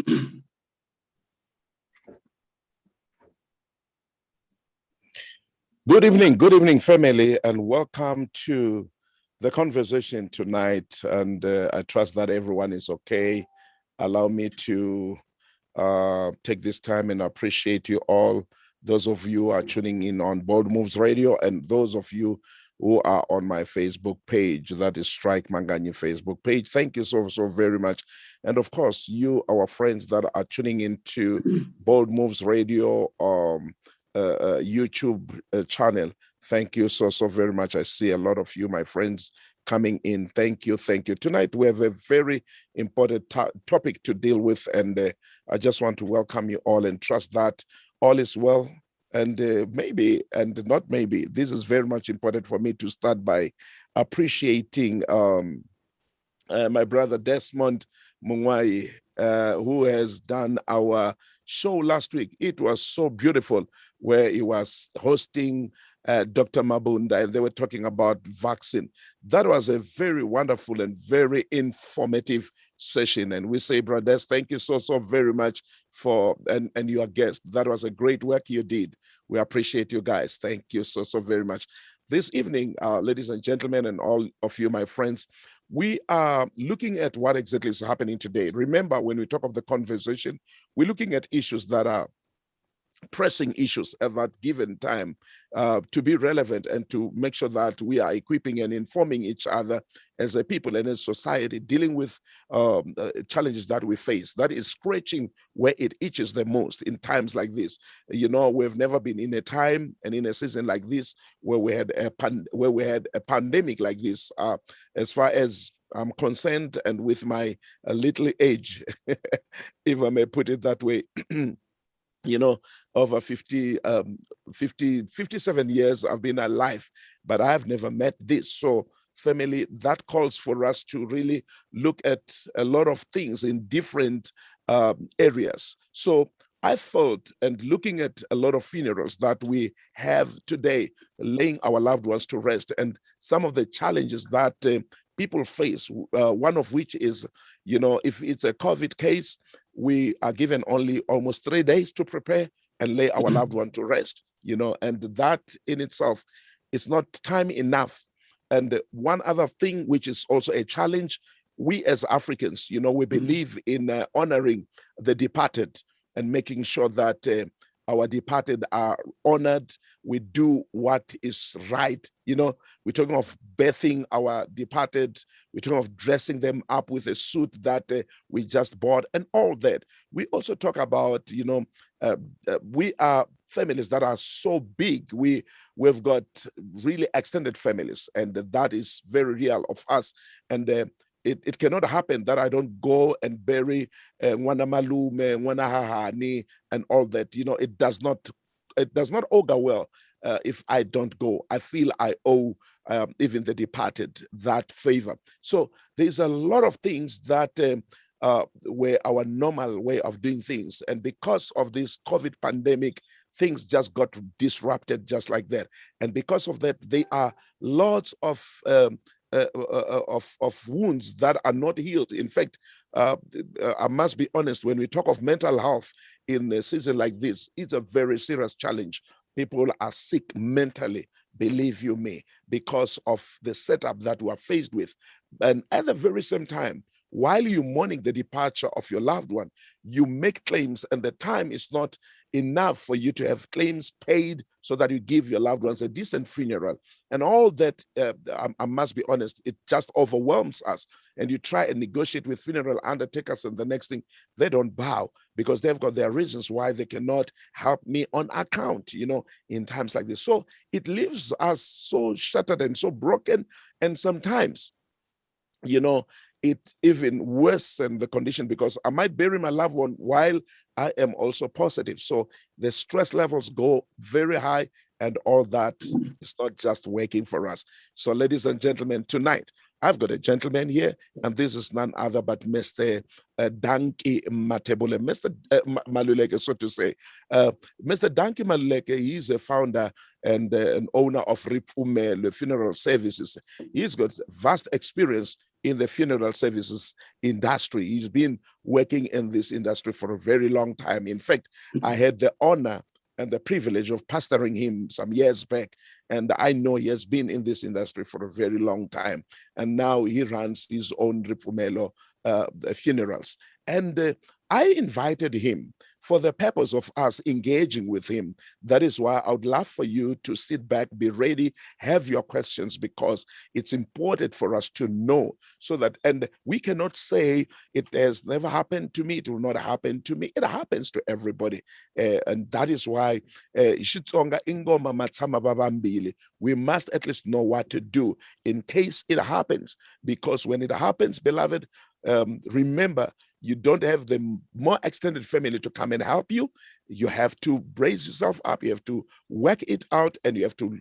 Good evening, family, and welcome to the conversation tonight. And I trust that everyone is okay. Allow me to take this time and appreciate you all. Those of you who are tuning in on Bold Moves Radio, and those of you who are on my Facebook page, that is Strike Mangani Facebook page. Thank you so very much. And of course, you, our friends that are tuning into Bold Moves Radio, YouTube channel. Thank you so very much. I see a lot of you, my friends, coming in. Thank you. Tonight we have a very important topic to deal with, and I just want to welcome you all and trust that all is well. And maybe, and not maybe, this is very much important for me to start by appreciating my brother Desmond Mungwai, who has done our show last week. It was so beautiful, where he was hosting Dr. Mabunda, and they were talking about vaccine. That was a very wonderful and very informative session. And we say, brothers, thank you so very much for, and your guest. That was a great work you did. We appreciate you guys. Thank you so very much. This evening, ladies and gentlemen, and all of you, my friends, we are looking at what exactly is happening today. Remember, when we talk of the conversation, we're looking at issues that are pressing issues at that given time, to be relevant and to make sure that we are equipping and informing each other as a people and as society, dealing with challenges that we face, that is scratching where it itches the most in times like this. You know, we've never been in a time and in a season like this where we had a pandemic like this. As far as I'm concerned, and with my little age, if I may put it that way, you know, over 57 years I've been alive, but I've never met this. So family, that calls for us to really look at a lot of things in different areas. So I thought, and looking at a lot of funerals that we have today, laying our loved ones to rest, and some of the challenges that people face, one of which is, you know, if it's a COVID case, we are given only almost 3 days to prepare and lay our loved one to rest, you know, and that in itself is not time enough. And one other thing, which is also a challenge, we as Africans, you know, we believe in honoring the departed and making sure that our departed are honored. We do what is right. You know, we're talking of bathing our departed. We're talking of dressing them up with a suit that we just bought and all that. We also talk about, you know, we are families that are so big. We've got really extended families, and that is very real of us. And it cannot happen that I don't go and bury Nwana Malume, Nwana Hahani, and all that. You know, it does not augur well if I don't go. I feel I owe even the departed that favor. So there's a lot of things that were our normal way of doing things. And because of this COVID pandemic, things just got disrupted just like that. And because of that, there are lots of wounds that are not healed. In fact, I must be honest, when we talk of mental health in a season like this, it's a very serious challenge. People are sick mentally, believe you me, because of the setup that we are faced with. And at the very same time, while you're mourning the departure of your loved one, you make claims, and the time is not enough for you to have claims paid so that you give your loved ones a decent funeral. And all that, I must be honest, it just overwhelms us. And you try and negotiate with funeral undertakers, and the next thing, they don't bow because they've got their reasons why they cannot help me on account, you know, in times like this. So it leaves us so shattered and so broken. And sometimes, you know, it even worsen the condition, because I might bury my loved one while I am also positive. So the stress levels go very high, and all that is not just working for us. So ladies and gentlemen, tonight, I've got a gentleman here, and this is none other but Mr. Dankie Matebule, Mr. Maluleke, so to say. Mr. Dankie Maluleke, he's a founder and an owner of Ripumelo Funeral Services. He's got vast experience in the funeral services industry. He's been working in this industry for a very long time. In fact, I had the honor and the privilege of pastoring him some years back. And I know he has been in this industry for a very long time. And now he runs his own Ripumelo funerals. And I invited him for the purpose of us engaging with him. That is why I would love for you to sit back, be ready, have your questions, because it's important for us to know so that, and we cannot say it has never happened to me, it will not happen to me. It happens to everybody. And that is why we must at least know what to do in case it happens. Because when it happens, beloved, remember, you don't have the more extended family to come and help you. You have to brace yourself up. You have to work it out, and you have to,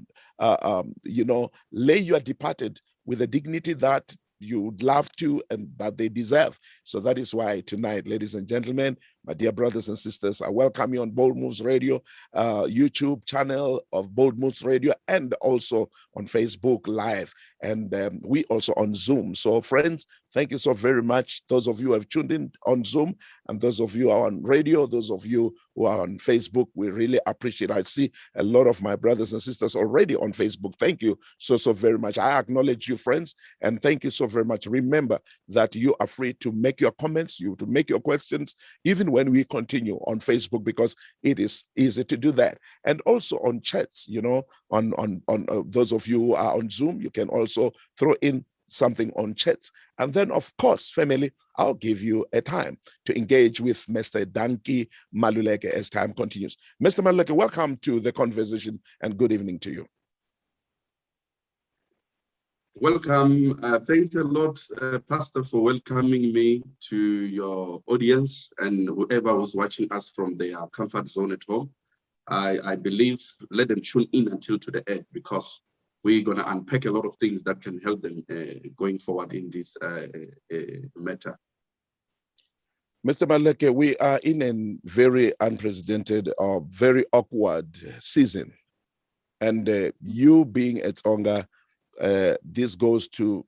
lay your departed with the dignity that you would love to and that they deserve. So that is why tonight, ladies and gentlemen, my dear brothers and sisters, I welcome you on Bold Moves Radio, YouTube channel of Bold Moves Radio, and also on Facebook Live. And we also on Zoom. So friends, thank you so very much. Those of you who have tuned in on Zoom, and those of you who are on radio, those of you who are on Facebook, we really appreciate it. I see a lot of my brothers and sisters already on Facebook. Thank you so very much. I acknowledge you, friends, and thank you so very much. Remember that you are free to make your comments, to make your questions, even when we continue on Facebook, because it is easy to do that. And also on chats, on those of you who are on Zoom, you can also throw in something on chats. And then, of course, family, I'll give you a time to engage with Mr. Dankie Maluleke as time continues. Mr. Maluleke, welcome to the conversation and good evening to you. Welcome. Thanks a lot, Pastor, for welcoming me to your audience and whoever was watching us from their comfort zone at home. I believe let them tune in until to the end, because we're going to unpack a lot of things that can help them going forward in this matter. Mr. Maluleke, we are in a very unprecedented or very awkward season. And you being at Tsonga, this goes to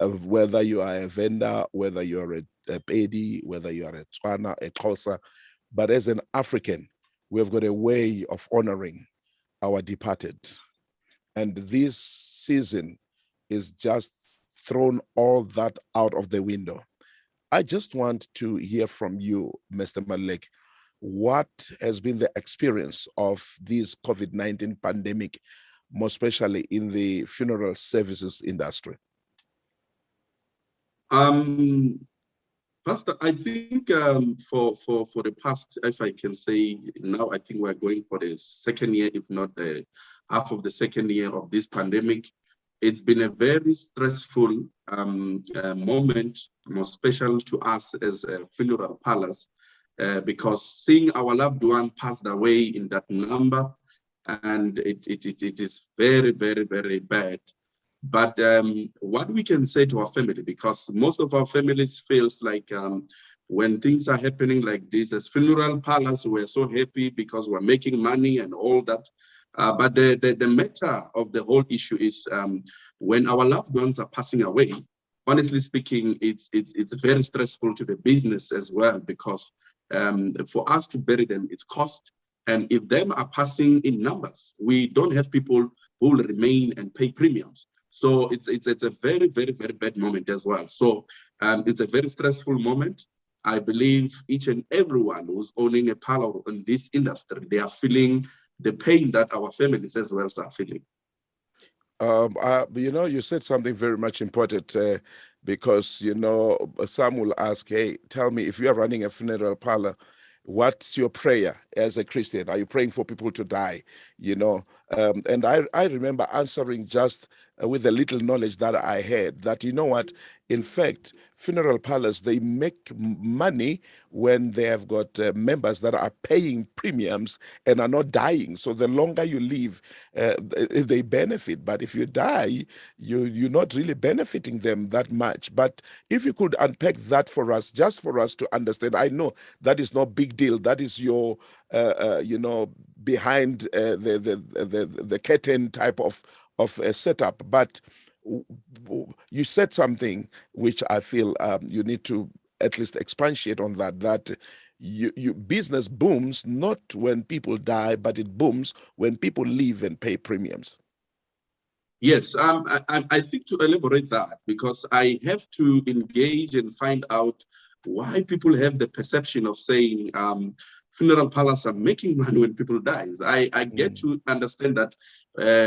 whether you are a vendor, whether you are a Pedi, whether you are a Tswana, a Xhosa. But as an African, we have got a way of honoring our departed. And this season is just thrown all that out of the window. I just want to hear from you, Mr. Maluleke. What has been the experience of this COVID-19 pandemic, more especially in the funeral services industry? Pastor, I think for the past, if I can say now, I think we're going for the second year, if not the half of the second year of this pandemic. It's been a very stressful moment, more special to us as a funeral parlors, because seeing our loved one passed away in that number, and it is very, very, very bad. But what we can say to our family, because most of our families feels like when things are happening like this, as funeral parlors, we're so happy because we're making money and all that. But the matter of the whole issue is when our loved ones are passing away, honestly speaking, it's very stressful to the business as well, because for us to bury them, it's cost. And if them are passing in numbers, we don't have people who will remain and pay premiums. So it's a very, very, very bad moment as well. So it's a very stressful moment. I believe each and everyone who's owning a parlor in this industry, they are feeling the pain that our families as well are feeling. You said something very much important because, some will ask, hey, tell me, if you are running a funeral parlor, what's your prayer as a Christian? Are you praying for people to die? And I remember answering just with the little knowledge that I had, that, what, in fact, funeral parlors, they make money when they have got members that are paying premiums and are not dying. So the longer you live, they benefit. But if you die, you're not really benefiting them that much. But if you could unpack that for us, just for us to understand, I know that is no big deal. That is your, behind the curtain type of a setup. But You said something which I feel you need to at least expatiate on that business booms not when people die, but it booms when people leave and pay premiums. Yes, I think to elaborate that, because I have to engage and find out why people have the perception of saying funeral parlors are making money when people die. I get to understand that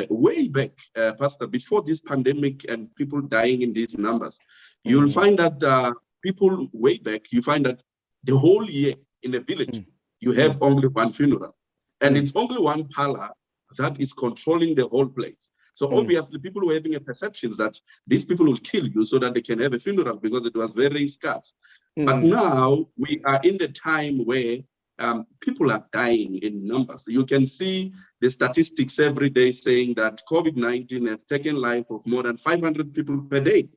way back, Pastor, before this pandemic and people dying in these numbers, you'll find that people way back, you find that the whole year in a village, you have only one funeral. And it's only one parlor that is controlling the whole place. So obviously, people were having a perception that these people will kill you so that they can have a funeral because it was very scarce. But now we are in the time where people are dying in numbers. You can see the statistics every day saying that COVID-19 has taken life of more than 500 people per day.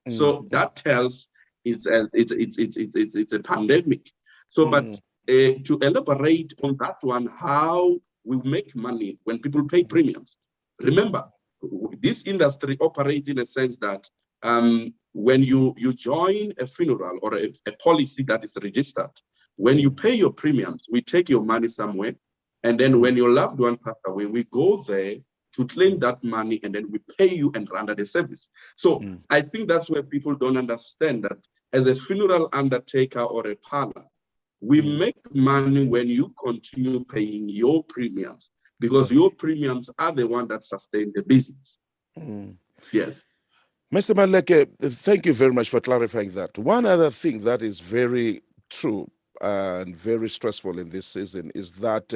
So that tells it's a pandemic. So, but to elaborate on that one, how we make money when people pay premiums. Remember, this industry operates in a sense that when you join a funeral or a policy that is registered, when you pay your premiums, we take your money somewhere, and then when your loved one passed away, we go there to claim that money, and then we pay you and render the service. So I think that's where people don't understand that as a funeral undertaker or a parlor, we make money when you continue paying your premiums, because your premiums are the one that sustain the business. Yes. Mr. Maluleke, thank you very much for clarifying that. One other thing that is very true and very stressful in this season is that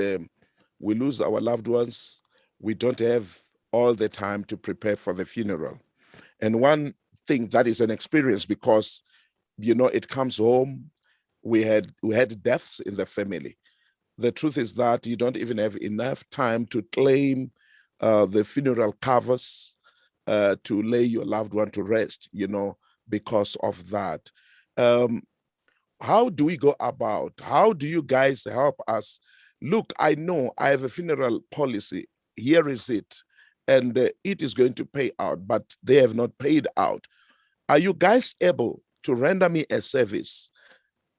we lose our loved ones. We don't have all the time to prepare for the funeral. And one thing that is an experience, because, you know, it comes home, we had deaths in the family. The truth is that you don't even have enough time to claim the funeral covers to lay your loved one to rest, you know, because of that. How do we go about? How do you guys help us? Look, I know I have a funeral policy. Here is it. And it is going to pay out, but they have not paid out. Are you guys able to render me a service?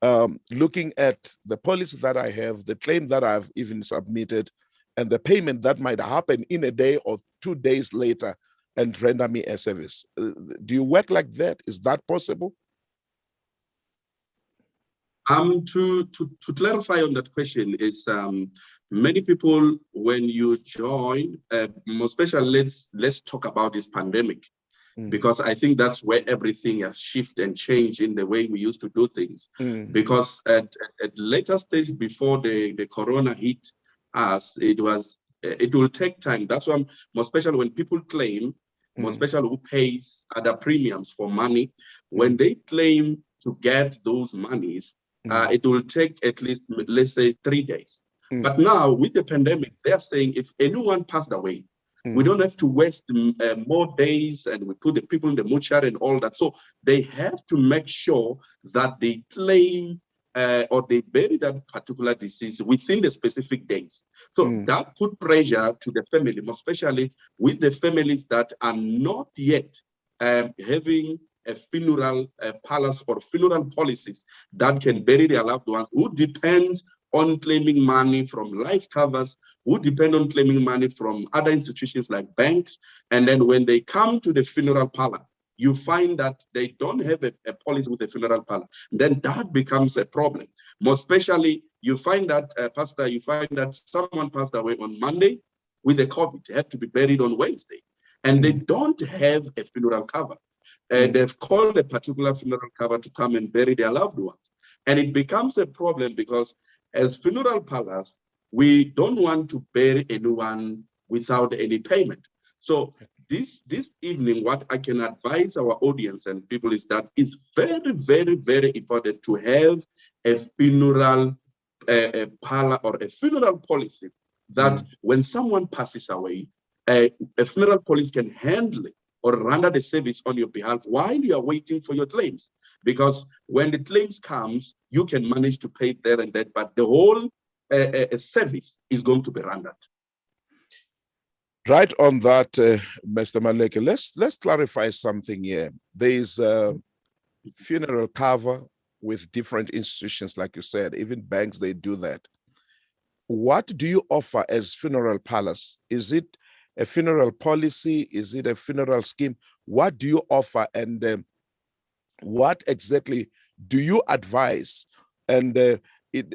Looking at the policy that I have, the claim that I've even submitted, and the payment that might happen in a day or 2 days later, and render me a service. Do you work like that? Is that possible? To clarify on that question is many people, when you join, especially let's talk about this pandemic, because I think that's where everything has shifted and changed in the way we used to do things. Because at later stage before the corona hit us, it will take time. That's why, more especially when people claim, more especially who pays other premiums for money, when they claim to get those monies, it will take at least, let's say, 3 days. But now with the pandemic, they're saying if anyone passed away, we don't have to waste more days, and we put the people in the mortuary and all that. So they have to make sure that they claim or they bury that particular disease within the specific days. So that put pressure to the family, especially with the families that are not yet having a funeral palace or funeral policies that can bury their loved ones, who depends on claiming money from life covers, who depend on claiming money from other institutions like banks. And then when they come to the funeral parlor, you find that they don't have a policy with a funeral parlor. Then that becomes a problem. More especially, you find that, Pastor, you find that someone passed away on Monday with a COVID. They have to be buried on Wednesday. And they don't have a funeral cover. They've called a particular funeral cover to come and bury their loved ones. And it becomes a problem because as funeral parlors, we don't want to bury anyone without any payment. So this evening, what I can advise our audience and people is that it's very, very, very important to have a funeral parlor or a funeral policy that when someone passes away, a funeral policy can handle it or render the service on your behalf while you are waiting for your claims. Because when the claims comes, you can manage to pay there and that, but the whole service is going to be rendered. Right on that, Mr. Maluleke. Let's clarify something here. There is a funeral cover with different institutions, like you said, even banks, they do that. What do you offer as funeral parlors? Is it a funeral policy? Is it a funeral scheme? What do you offer, and what exactly do you advise? And do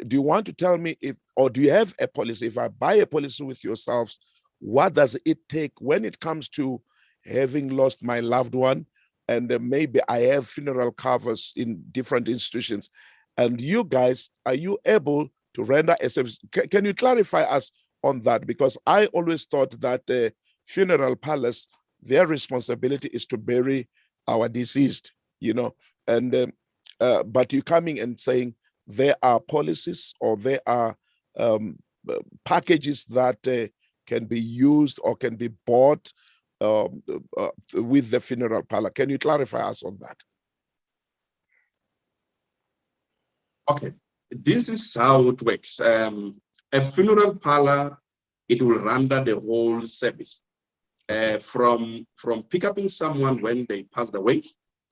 you want to tell me if, or do you have a policy? If I buy a policy with yourselves, what does it take when it comes to having lost my loved one? And maybe I have funeral covers in different institutions. And you guys, are you able to render a service? Can you clarify us on that? Because I always thought that funeral parlors, their responsibility is to bury our deceased, you know, and but you coming and saying there are policies or there are um, packages that can be used or can be bought with the funeral parlor. Can you clarify us on that? Okay, this is how it works. A funeral parlor, it will render the whole service. From picking someone when they passed away,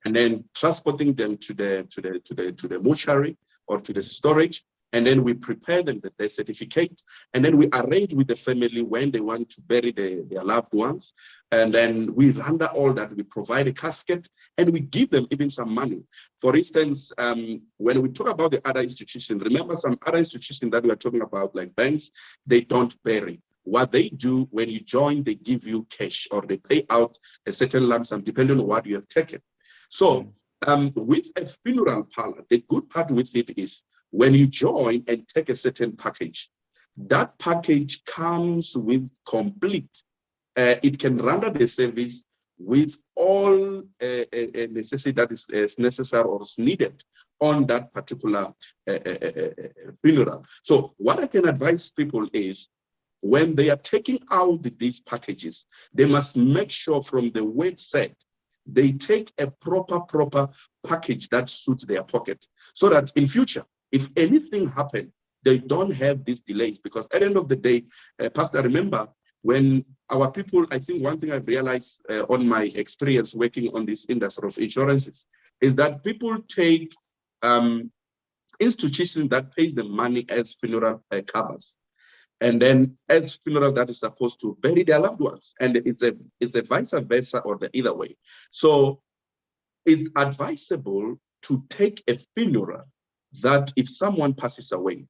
and then transporting them to the mortuary or to the storage, and then we prepare them the death certificate, and then we arrange with the family when they want to bury their loved ones, and then we render all that. We provide a casket, and we give them even some money. For instance, when we talk about the other institutions, remember some other institutions that we are talking about, like banks, they don't bury. What they do when you join, they give you cash or they pay out a certain lump sum depending on what you have taken. So with a funeral parlor, the good part with it is when you join and take a certain package, that package comes with complete. It can render the service with all necessity that is necessary or is needed on that particular funeral. So what I can advise people is when they are taking out these packages, they must make sure from the word said, they take a proper package that suits their pocket so that in future, if anything happens, they don't have these delays. Because at the end of the day, Pastor, remember when our people, I think one thing I've realized on my experience working on this industry of insurances is that people take institutions that pays the money as funeral covers. And then as funeral that is supposed to bury their loved ones. And it's a vice versa or the either way. So it's advisable to take a funeral that if someone passes away,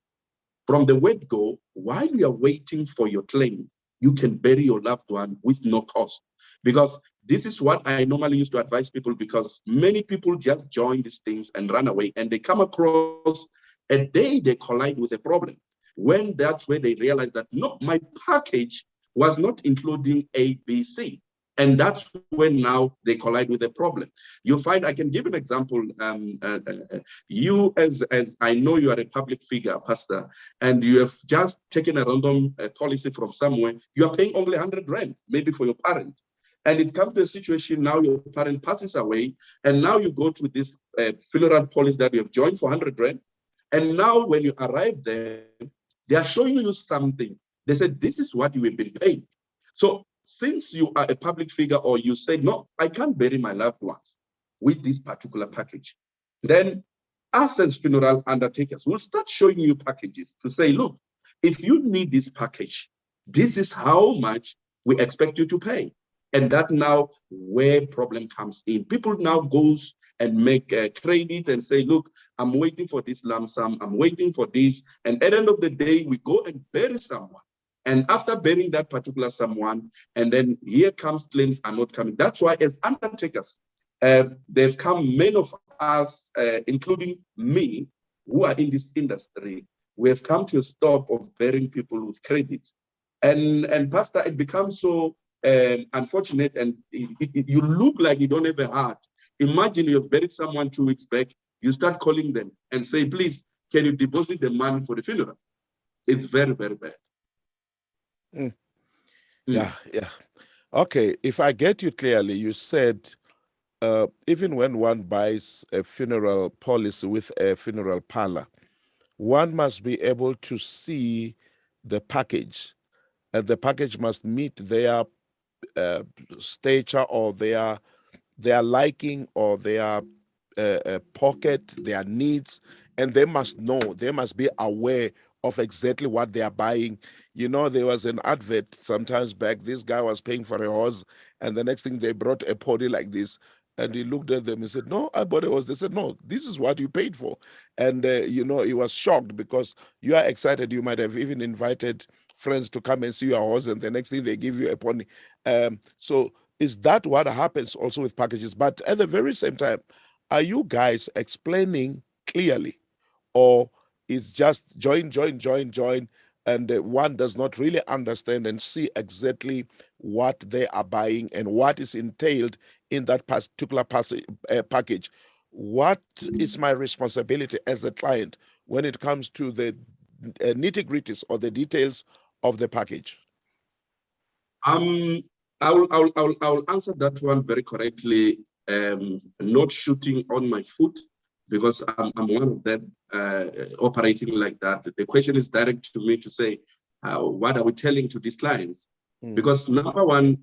from the word go, while you are waiting for your claim, you can bury your loved one with no cost. Because this is what I normally used to advise people, because many people just join these things and run away, and they come across a day they collide with a problem. When that's where they realize that, no, my package was not including A, B, C. And that's when now they collide with a problem. You find, I can give an example. You, as I know you are a public figure, Pastor, and you have just taken a random policy from somewhere, you are paying only 100 rand, maybe for your parent. And it comes to a situation now your parent passes away, and now you go to this funeral policy that you have joined for 100 rand. And now when you arrive there, they are showing you something. They said, this is what you have been paying. So since you are a public figure, or you say, no, I can't bury my loved ones with this particular package, then us as funeral undertakers will start showing you packages to say, look, if you need this package, this is how much we expect you to pay. And that now where problem comes in. People now goes and make a credit and say, look, I'm waiting for this lump sum, I'm waiting for this. And at the end of the day, we go and bury someone. And after burying that particular someone, and then here comes claims are not coming. That's why as undertakers, they've come, many of us, including me, who are in this industry, we have come to a stop of burying people with credits. And Pastor, it becomes so unfortunate, and you look like you don't have a heart. Imagine you've buried someone 2 weeks back, you start calling them and say, please, can you deposit the money for the funeral? It's very, very bad. Mm. Yeah. Okay, if I get you clearly, you said even when one buys a funeral policy with a funeral parlor, one must be able to see the package the package must meet their stature or their liking or their pocket, their needs, and they must know, they must be aware of exactly what they are buying. You know, there was an advert sometimes back, this guy was paying for a horse, and the next thing they brought a pony like this, and he looked at them and said, no, I bought a horse. They said, no, this is what you paid for. And you know, he was shocked because you are excited. You might have even invited friends to come and see your horse, and the next thing they give you a pony. So is that what happens also with packages? But at the very same time, are you guys explaining clearly, or is just join, and one does not really understand and see exactly what they are buying and what is entailed in that particular package? What is my responsibility as a client when it comes to the nitty-gritties or the details of the package? Um, I will answer that one very correctly. Not shooting on my foot, because I'm one of them operating like that. The question is direct to me to say, what are we telling to these clients? Because number one,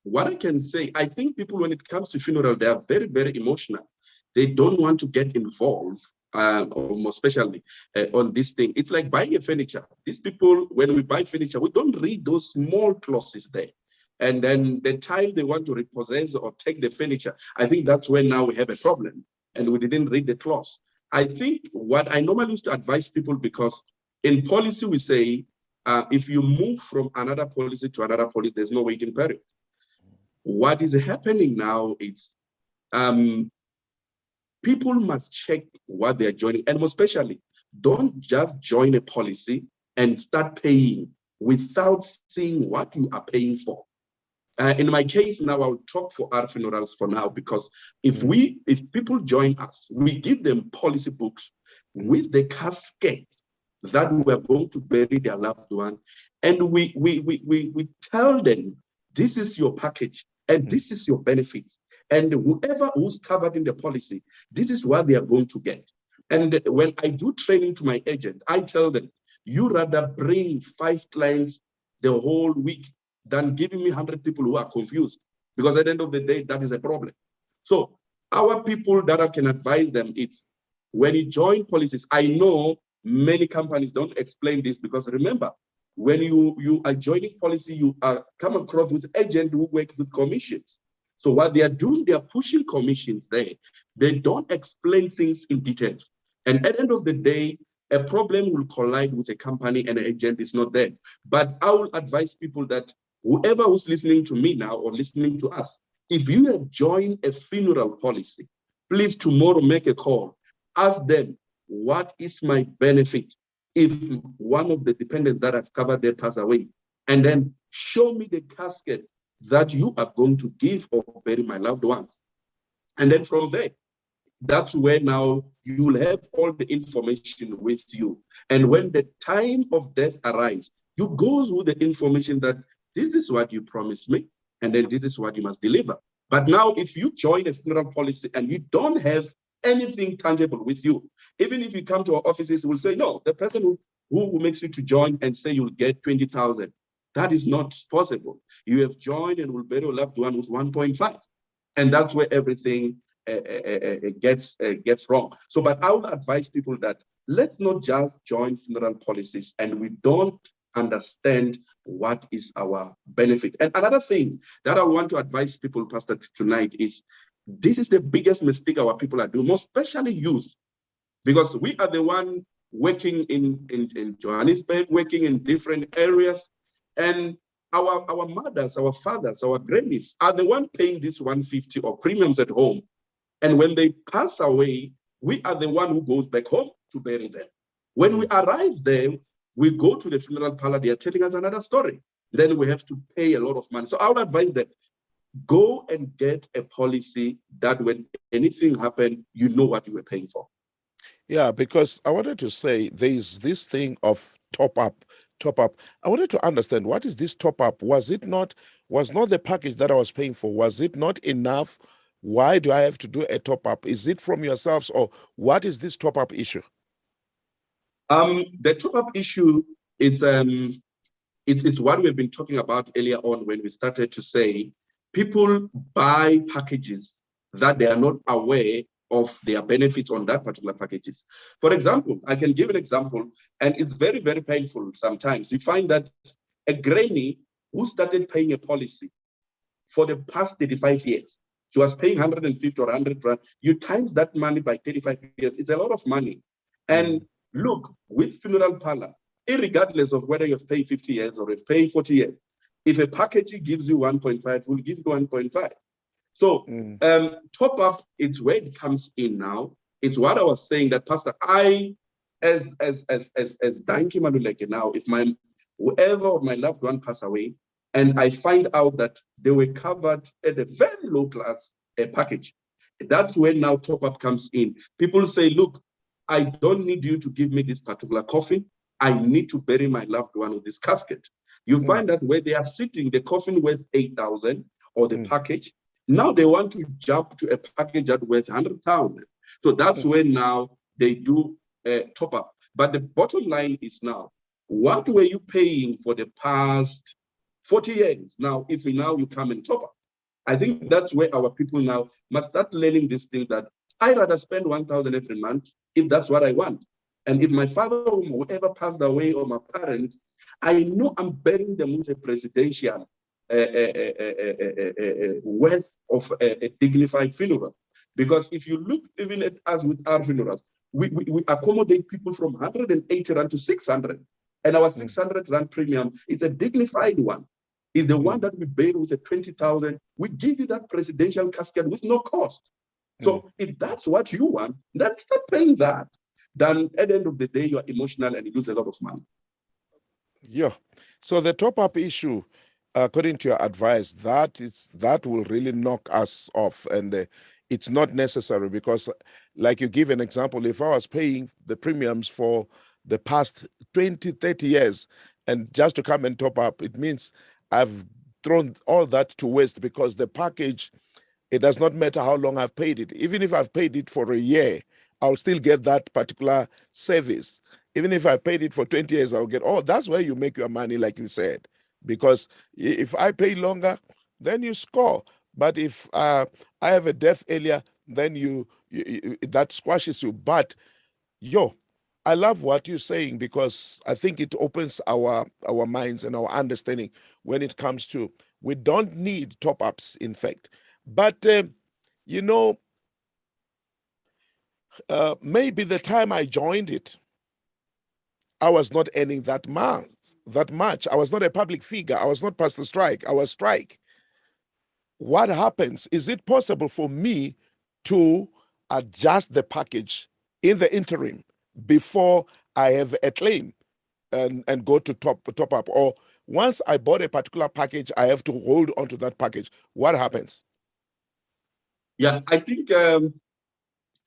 what I can say, I think people, when it comes to funeral, they are very, very emotional. They don't want to get involved, or more especially on this thing. It's like buying a furniture. These people, when we buy furniture, we don't read those small clauses there. And then the time they want to repossess or take the furniture, I think that's when now we have a problem. And we didn't read the clause. I think what I normally used to advise people, because in policy we say, if you move from another policy to another policy, there's no waiting period. What is happening now is people must check what they're joining, and most especially, don't just join a policy and start paying without seeing what you are paying for. In my case now, I'll talk for our funerals for now, because if people join us, we give them policy books with the casket that we are going to bury their loved one, and we tell them, this is your package and this is your benefits, and whoever who's covered in the policy, this is what they are going to get. And when I do training to my agent, I tell them, you rather bring 5 clients the whole week than giving me 100 people who are confused, because at the end of the day, that is a problem. So our people that I can advise them, it's when you join policies, I know many companies don't explain this, because remember, when you are joining policy, you are come across with agents who work with commissions. So what they are doing, they are pushing commissions there. They don't explain things in detail. And at the end of the day, a problem will collide with a company and an agent is not there. But I will advise people that whoever who's listening to me now or listening to us, if you have joined a funeral policy, please tomorrow make a call. Ask them, what is my benefit if one of the dependents that I've covered there pass away? And then show me the casket that you are going to give or bury my loved ones. And then from there, that's where now you will have all the information with you. And when the time of death arrives, you go with the information that this is what you promised me, and then this is what you must deliver. But now, if you join a funeral policy and you don't have anything tangible with you, even if you come to our offices, we'll say, no, the person who makes you to join and say you'll get 20,000, that is not possible. You have joined and will bury a loved one with 1.5. And that's where everything gets wrong. So, but I would advise people that let's not just join funeral policies and we don't understand what is our benefit. And another thing that I want to advise people, Pastor, tonight is this is the biggest mistake our people are doing, most especially youth, because we are the one working in Johannesburg, working in different areas, and our mothers, our fathers, our grannies are the one paying this 150 or premiums at home. And when they pass away, we are the one who goes back home to bury them. When we arrive there, we go to the funeral parlor, they are telling us another story. Then we have to pay a lot of money. So I would advise them, go and get a policy that when anything happens, you know what you were paying for. Yeah, because I wanted to say there is this thing of top up. I wanted to understand, what is this top up? Was not the package that I was paying for? Was it not enough? Why do I have to do a top up? Is it from yourselves, or what is this top up issue? The top up issue is it's what we've been talking about earlier on when we started to say people buy packages that they are not aware of their benefits on that particular packages. For example, I can give an example, and it's very, very painful sometimes. You find that a granny who started paying a policy for the past 35 years, she was paying 150 or 100 rand. You times that money by 35 years, it's a lot of money. And look, with funeral parlor, irregardless of whether you've paid 50 years or you've paid 40 years, if a package gives you 1.5, we'll give you 1.5. So top up, it's where it comes in now. It's what I was saying that, Pastor, I, as Dankie Maluleke now, if whoever of my loved one pass away, and I find out that they were covered at a very low class package, that's when now top up comes in. People say, look, I don't need you to give me this particular coffin. I need to bury my loved one with this casket. You find that where they are sitting, the coffin worth 8,000 or the package, now they want to jump to a package that worth 100,000. So that's when now they do top up. But the bottom line is now, what were you paying for the past 40 years? Now, if you come and top up, I think that's where our people now must start learning this thing that I'd rather spend 1,000 every month if that's what I want. And if my father or whoever passed away or my parents, I know I'm burying them with a presidential worth of a dignified funeral. Because if you look even at us with our funerals, we accommodate people from 180 rand to 600. And our 600 rand premium is a dignified one. Is the one that we bury with a 20,000. We give you that presidential casket with no cost. So if that's what you want, then start paying that. Then at the end of the day, you're emotional and you lose a lot of money. Yeah. So the top-up issue, according to your advice, that will really knock us off, and it's not necessary because, like you give an example, if I was paying the premiums for the past 20, 30 years, and just to come and top up, it means I've thrown all that to waste because the package, it does not matter how long I've paid it. Even if I've paid it for a year, I'll still get that particular service. Even if I paid it for 20 years, I'll get, that's where you make your money, like you said. Because if I pay longer, then you score. But if I have a death earlier, then that squashes you. But I love what you're saying because I think it opens our minds and our understanding when it comes to we don't need top-ups, in fact. But, maybe the time I joined it, I was not earning that much. I was not a public figure. I was not Pastor Strike. I was Strike. What happens? Is it possible for me to adjust the package in the interim before I have a claim and go to top up? Or once I bought a particular package, I have to hold on to that package. What happens? Yeah, I think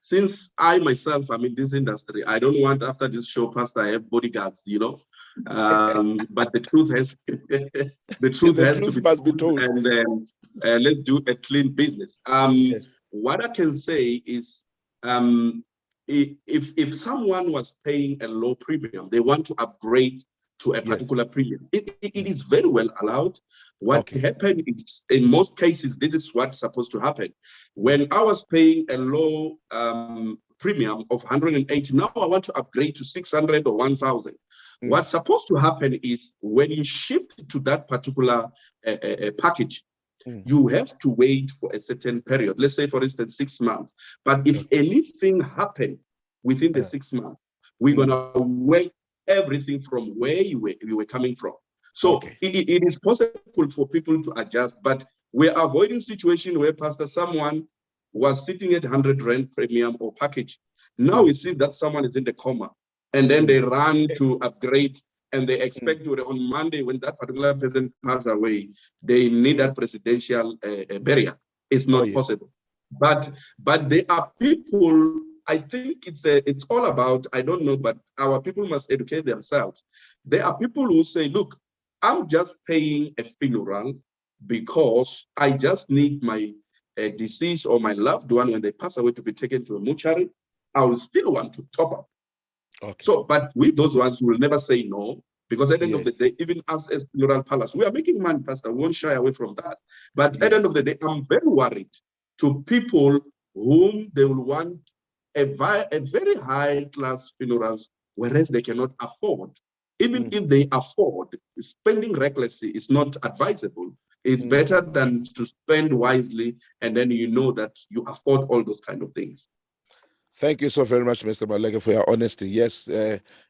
since I myself am in this industry, I don't want after this show, Pastor, I have bodyguards, but the truth has the truth has to be must be told, told. and let's do a clean business. Yes. What I can say is, if someone was paying a low premium, they want to upgrade to a particular premium. It is very well allowed. What happened is, in most cases, this is what's supposed to happen. When I was paying a low premium of 180, now I want to upgrade to 600 or 1,000. What's supposed to happen is when you shift to that particular package, you have to wait for a certain period. Let's say, for instance, 6 months. But if anything happened within the 6 months, we're going to wait everything from where you were coming from. So it is possible for people to adjust, but we're avoiding situation where someone was sitting at 100 rand premium or package. Now we see that someone is in the coma, and then they run to upgrade, and they expect on Monday, when that particular person passes away, they need that presidential burial. It's not possible. But there are people, I think it's all about, I don't know, but our people must educate themselves. There are people who say, look, I'm just paying a funeral because I just need my deceased or my loved one, when they pass away, to be taken to a mortuary. I will still want to top up. So, but with those ones, we will never say no. Because at the end of the day, even us as funeral parlors, we are making money, Pastor. We won't shy away from that. But at the end of the day, I'm very worried to people whom they will want a very high class funerals, whereas they cannot afford. Even if they afford, spending recklessly is not advisable. It's better than to spend wisely, and then you know that you afford all those kind of things. Thank you so very much, Mr. Maluleke, for your honesty. Yes,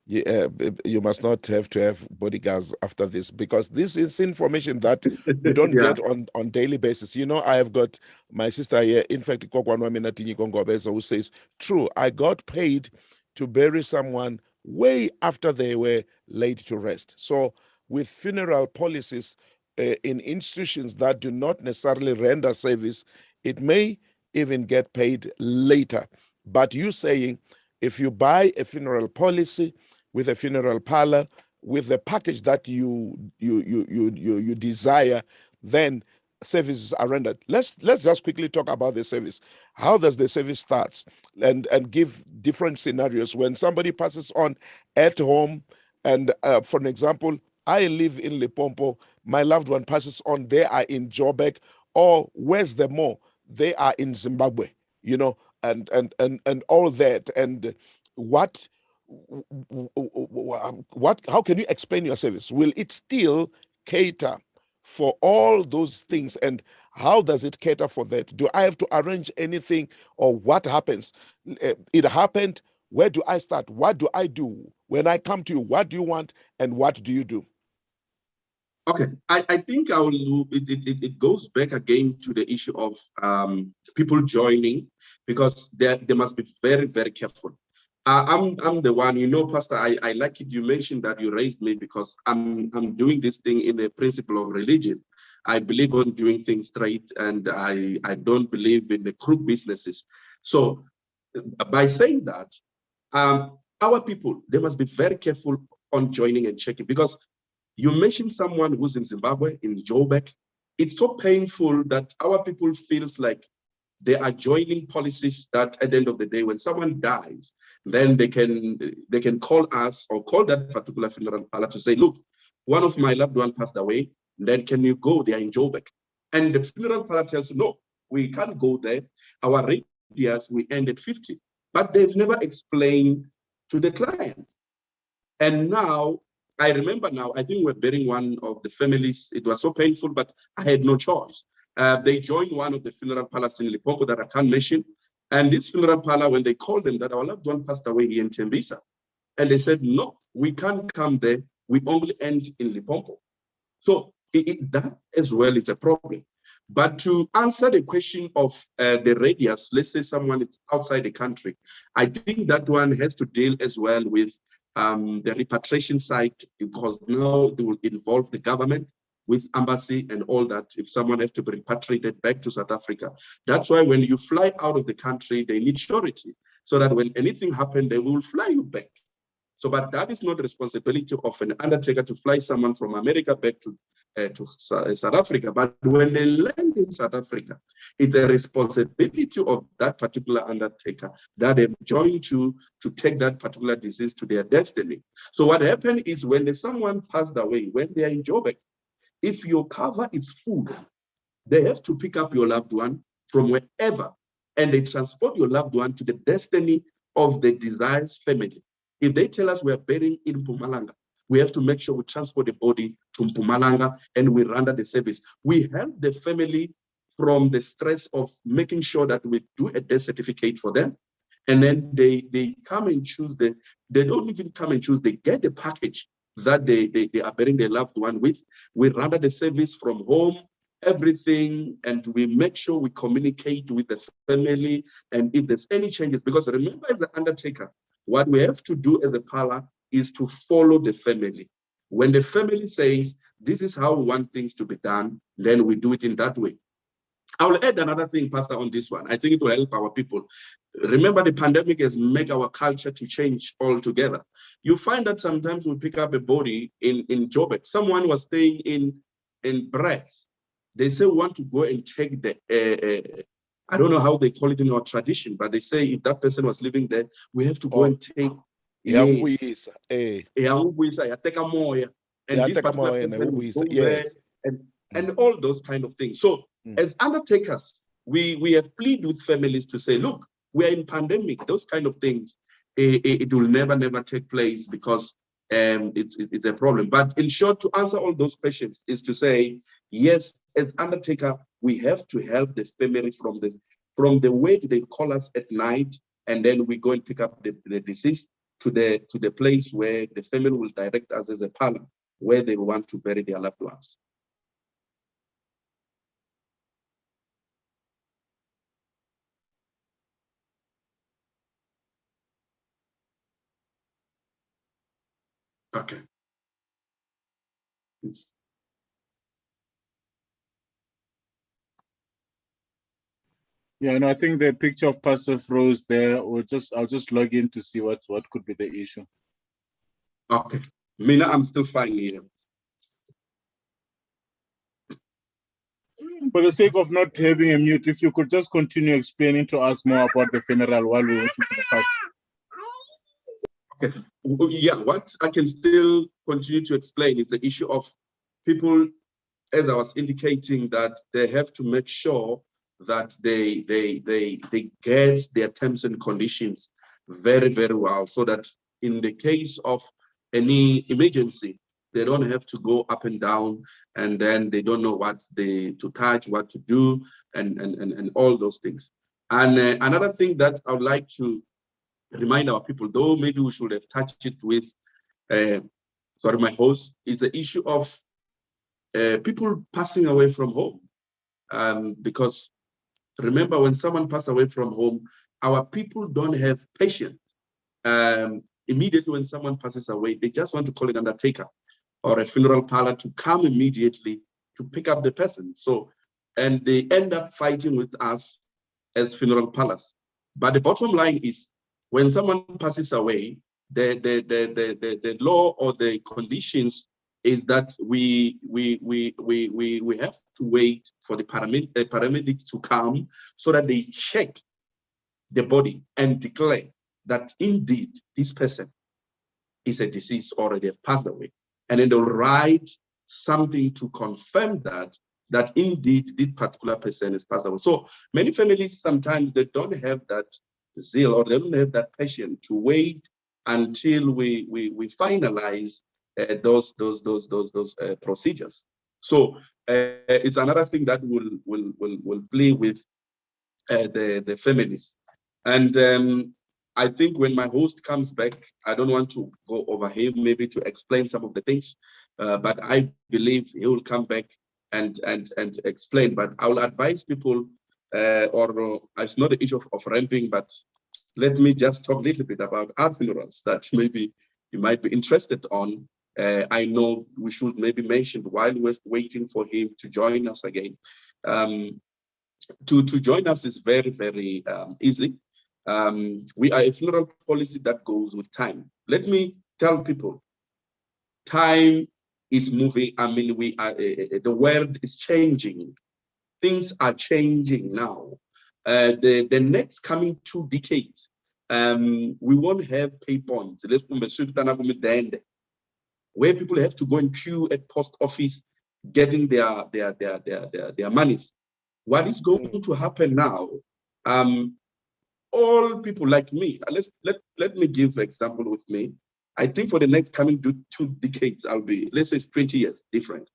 you must not have to have bodyguards after this, because this is information that you don't get on daily basis. You know, I have got my sister here, in fact, who says, true, I got paid to bury someone way after they were laid to rest. So with funeral policies in institutions that do not necessarily render service, it may even get paid later. But you saying, if you buy a funeral policy with a funeral parlor, with the package that you desire, then services are rendered. Let's just quickly talk about the service. How does the service start? And give different scenarios when somebody passes on at home. And for an example, I live in Limpopo, my loved one passes on, they are in Joburg, or where's the more? They are in Zimbabwe, you know, and all that. And what how can you explain your service? Will it still cater for all those things? And how does it cater for that? Do I have to arrange anything, or what happens? It happened. Where do I start? What do I do? When I come to you, what do you want and what do you do? Okay, I think it goes back again to the issue of people joining, because they must be very, very careful. I'm the one, you know, Pastor, I like it. You mentioned that you raised me because I'm doing this thing in the principle of religion. I believe on doing things straight, and I don't believe in the crook businesses. So by saying that, our people, they must be very careful on joining and checking, because you mentioned someone who's in Zimbabwe, in Joburg. It's so painful that our people feels like they are joining policies that at the end of the day, when someone dies, then they can call us or call that particular funeral parlor to say, look, one of my loved one passed away, then can you go? They are in Joburg. And the funeral parlor tells you, no, we can't go there. Our radius, we end at 50. But they've never explained to the client. And now, I remember now, I think we're burying one of the families. It was so painful, but I had no choice. They joined one of the funeral parlors in Limpopo that I can't mention. And this funeral parlor, when they called them that our loved one passed away here in Tembisa, and they said, no, we can't come there. We only end in Limpopo. So that as well is a problem. But to answer the question of the radius, let's say someone is outside the country, I think that one has to deal as well with the repatriation side, because now they will involve the government with embassy and all that if someone has to be repatriated back to South Africa. That's why when you fly out of the country, they need surety, so that when anything happens, they will fly you back. So, but that is not the responsibility of an undertaker to fly someone from America back to South Africa. But when they land in South Africa, it's a responsibility of that particular undertaker that they've joined to take that particular disease to their destiny. So what happened is when someone passed away, when they are in Joburg, if your cover is full, they have to pick up your loved one from wherever, and they transport your loved one to the destiny of the desired family. If they tell us we are burying in Mpumalanga, we have to make sure we transport the body to Mpumalanga and we render the service. We help the family from the stress of making sure that we do a death certificate for them. And then they come and choose they don't even come and choose, they get the package that they are burying their loved one with. We render the service from home, everything, and we make sure we communicate with the family. And if there's any changes, because remember, as the undertaker, what we have to do as a parlor is to follow the family. When the family says, this is how we want things to be done, then we do it in that way. I will add another thing, Pastor, on this one. I think it will help our people. Remember, the pandemic has made our culture to change altogether. You find that sometimes we pick up a body in Joburg. Someone was staying in Brett. They say we want to go and take I don't know how they call it in our tradition, but they say if that person was living there, we have to go and take Yes. Eh. And this particular person will go there and all those kind of things. So as undertakers, we have pleaded with families to say, look, we are in pandemic, those kind of things, it will never take place because it's a problem. But in short, to answer all those questions is to say, yes, as undertaker, we have to help the family from the way they call us at night, and then we go and pick up the deceased to the place where the family will direct us as a parlor, where they want to bury their loved ones. Okay. Yes. Yeah, no, I think the picture of Pastor Rose there, I'll just log in to see what could be the issue. Okay. Mina, I'm still fine here. For the sake of not having a mute, if you could just continue explaining to us more about the funeral while we're waiting for the fact. Okay. Yeah, what I can still continue to explain is the issue of people, as I was indicating, that they have to make sure that they get their terms and conditions very well, so that in the case of any emergency, they don't have to go up and down, and then they don't know what to touch, what to do, and all those things. And another thing that I would like to remind our people, though maybe we should have touched it with my host, is the issue of people passing away from home. Because remember, when someone passes away from home, our people don't have patience. Immediately when someone passes away, they just want to call an undertaker or a funeral parlor to come immediately to pick up the person. So, and they end up fighting with us as funeral parlors. But the bottom line is, when someone passes away, the law or the conditions is that we have to wait for the paramedics to come so that they check the body and declare that indeed this person is a deceased or they have passed away. And then they'll write something to confirm that indeed this particular person is passed away. So many families, sometimes they don't have that zeal or they don't have that patience to wait until we finalize those procedures. So it's another thing that will play with the families. And I think when my host comes back, I don't want to go over him, maybe to explain some of the things, but I believe he will come back and explain. But I will advise people, it's not the issue of ramping, but let me just talk a little bit about our funerals that maybe you might be interested on. I know we should maybe mention while we're waiting for him to join us again. To join us is very easy. We are a funeral policy that goes with time. Let me tell people, time is moving. I mean, we are the world is changing. Things are changing now. The next coming 2 decades, we won't have pay points. Where people have to go and queue at post office, getting their monies. What is going to happen now? All people like me, let me give an example with me. I think for the next coming 2 decades, I'll be, let's say it's 20 years different.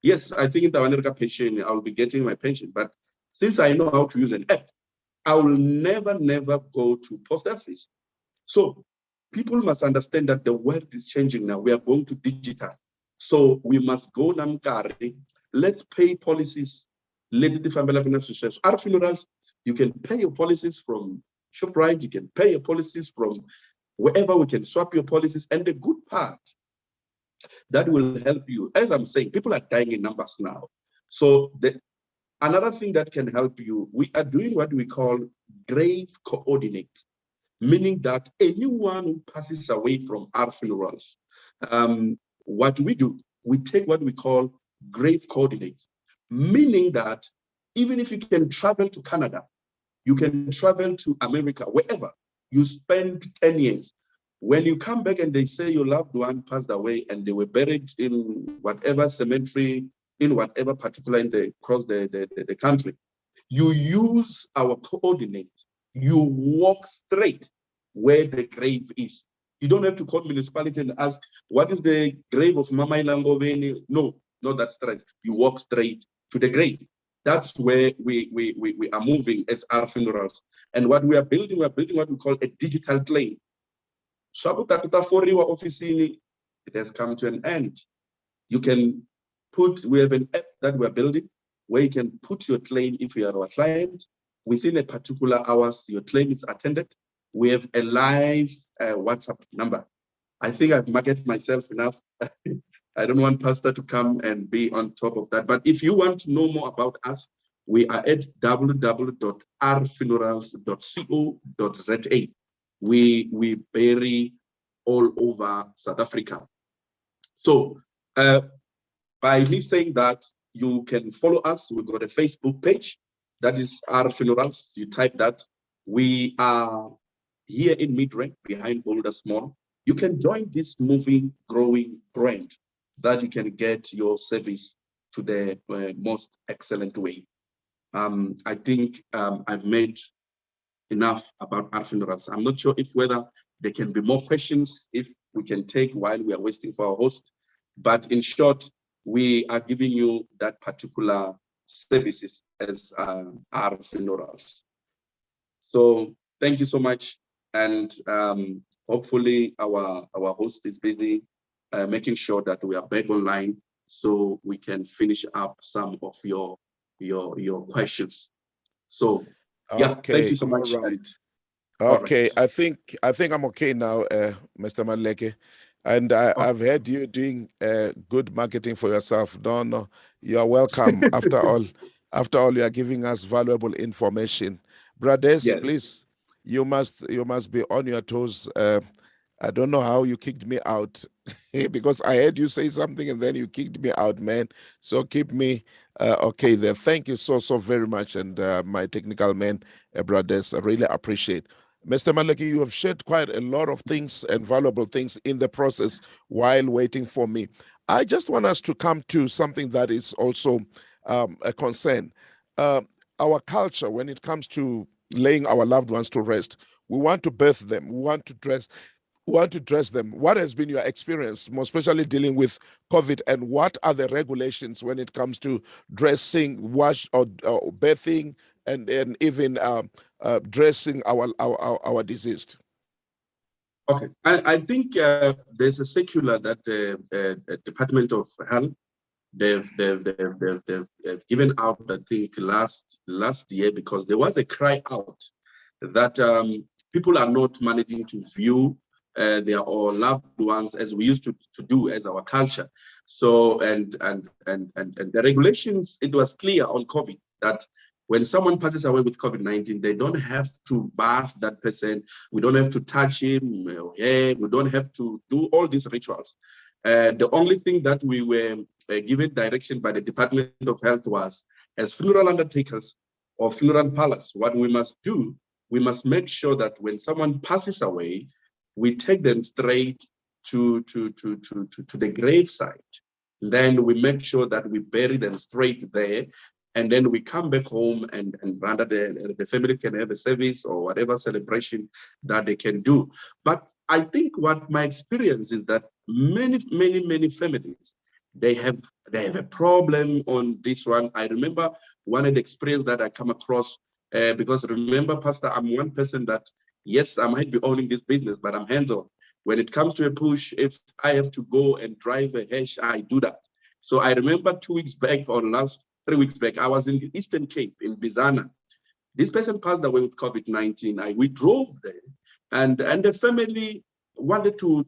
Yes, I think in the America pension, I'll be getting my pension. But since I know how to use an app, I will never go to post office. So people must understand that the world is changing now. We are going to digital. So we must go Namkari. Let's pay policies. Let the family finance. Our funerals, you can pay your policies from ShopRite, you can pay your policies from wherever we can swap your policies. And the good part that will help you, as I'm saying, people are dying in numbers now. So another thing that can help you, we are doing what we call grave coordinate, meaning that anyone who passes away from our funerals, what we do, we take what we call grave coordinates, meaning that even if you can travel to Canada, you can travel to America, wherever, you spend 10 years, When you come back and they say your loved one passed away and they were buried in whatever cemetery, in whatever particular across the country, you use our coordinates. You walk straight where the grave is. You don't have to call municipality and ask, what is the grave of Mama Ilangoveni? No, not that straight. You walk straight to the grave. That's where we are moving as our funerals. And what we are building what we call a digital claim. It has come to an end. You can we have an app that we're building where you can put your claim if you are our client. Within a particular hours, your claim is attended. We have a live WhatsApp number. I think I've marketed myself enough. I don't want Pastor to come and be on top of that. But if you want to know more about us, we are at www.rfunerals.co.za. We bury all over South Africa. So by me saying that, you can follow us. We've got a Facebook page. That is our funerals. You type that. We are here in Midrand, behind Boulder Small. You can join this moving, growing brand that you can get your service to the most excellent way. I think I've made enough about our funerals. I'm not sure if whether there can be more questions, if we can take while we are waiting for our host. But in short, we are giving you that particular services as our funerals. So thank you so much. And hopefully our host is busy making sure that we are back online so we can finish up some of your questions. So yeah, Okay, thank you so much. all right. All Okay, right. I think I'm okay now, Mr. Maluleke. And I've heard you doing good marketing for yourself. No, you are welcome. After all, you are giving us valuable information. Brothers, Yes. please, you must be on your toes. I don't know how you kicked me out because I heard you say something and then you kicked me out, man. So keep me okay there. Thank you so very much, and my technical men, brothers, I really appreciate. Mr. Maluleke, you have shared quite a lot of things and valuable things in the process while waiting for me. I just want us to come to something that is also a concern. Our culture, when it comes to laying our loved ones to rest, we want to birth them, we want to dress them. What has been your experience, more especially dealing with COVID, and what are the regulations when it comes to dressing, wash, or birthing, and even dressing our deceased? Okay, I think there's a circular that the Department of Health they've given out, I think last year, because there was a cry out that people are not managing to view their loved ones as we used to do as our culture. So and the regulations, it was clear on COVID that when someone passes away with COVID-19, they don't have to bath that person. We don't have to touch him. We don't have to do all these rituals. The only thing that we were given direction by the Department of Health was, as funeral undertakers or funeral parlors, what we must do, we must make sure that when someone passes away, we take them straight to the gravesite. Then we make sure that we bury them straight there. And then we come back home and rather the family can have a service or whatever celebration that they can do. But I think what my experience is that many families, they have a problem on this one. I remember one of the experience that I come across, because remember, Pastor, I'm one person that, yes, I might be owning this business, but I'm hands-on. When it comes to a push, if I have to go and drive a hash, I do that. So I remember 2 weeks back or last 3 weeks back, I was in the Eastern Cape in Bizana. This person passed away with COVID-19. We drove there, and the family wanted to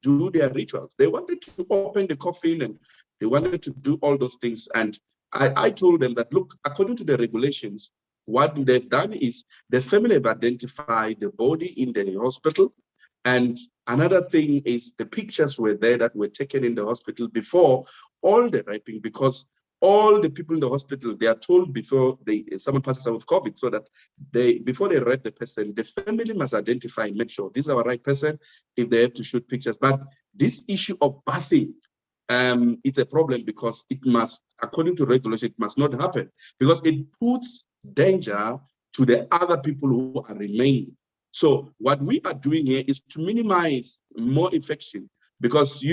do their rituals. They wanted to open the coffin and they wanted to do all those things. And I told them that, look, according to the regulations, what they've done is the family have identified the body in the hospital. And another thing is the pictures were there that were taken in the hospital before all the wrapping, because all the people in the hospital, they are told before someone passes out with COVID, so that before they write the person, the family must identify and make sure this is our right person if they have to shoot pictures. But this issue of bathing, it's a problem because it must, according to regulation, it must not happen because it puts danger to the other people who are remaining. So what we are doing here is to minimize more infection because,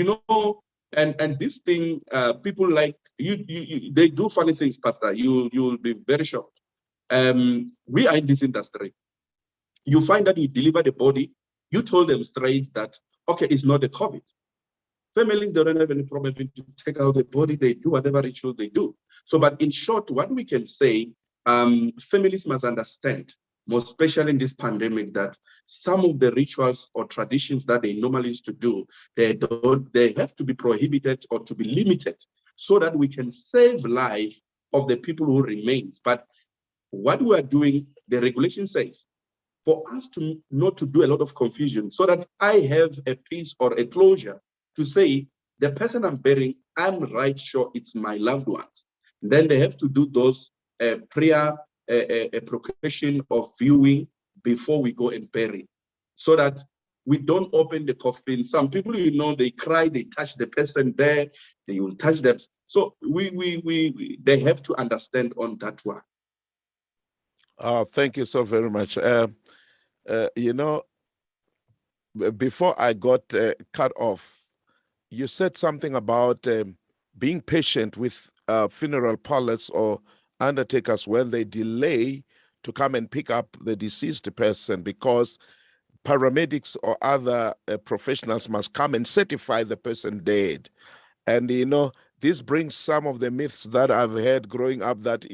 and this thing, people like they do funny things, Pastor. You'll be very shocked. We are in this industry. You find that you deliver the body, you told them straight that, okay, it's not a COVID. Families, they don't have any problem to take out the body, they do whatever ritual they do. So, but in short, what we can say, families must understand, more especially in this pandemic, that some of the rituals or traditions that they normally used to do, they have to be prohibited or to be limited so that we can save life of the people who remains. But what we are doing, the regulation says, for us to not to do a lot of confusion, so that I have a peace or a closure to say, the person I'm burying, I'm right sure it's my loved ones. Then they have to do those prior procreation of viewing before we go and bury, so that we don't open the coffin. Some people, they cry, they touch the person there, they will touch them. So they have to understand on that one. Thank you so very much. Before I got cut off, you said something about being patient with funeral parlors or undertakers when they delay to come and pick up the deceased person, because paramedics or other professionals must come and certify the person dead. And this brings some of the myths that I've heard growing up, that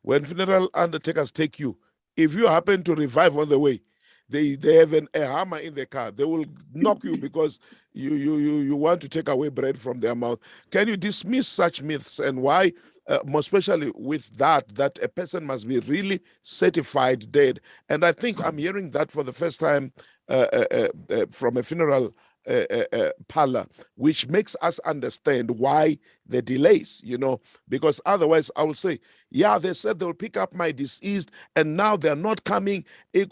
when funeral undertakers take you, if you happen to revive on the way, they have a hammer in the car. They will knock you because you want to take away bread from their mouth. Can you dismiss such myths, and why, more especially with that a person must be really certified dead? And I think I'm hearing that for the first time from a funeral parlor, which makes us understand why the delays, because otherwise I will say, yeah, they said they'll pick up my deceased and now they're not coming. My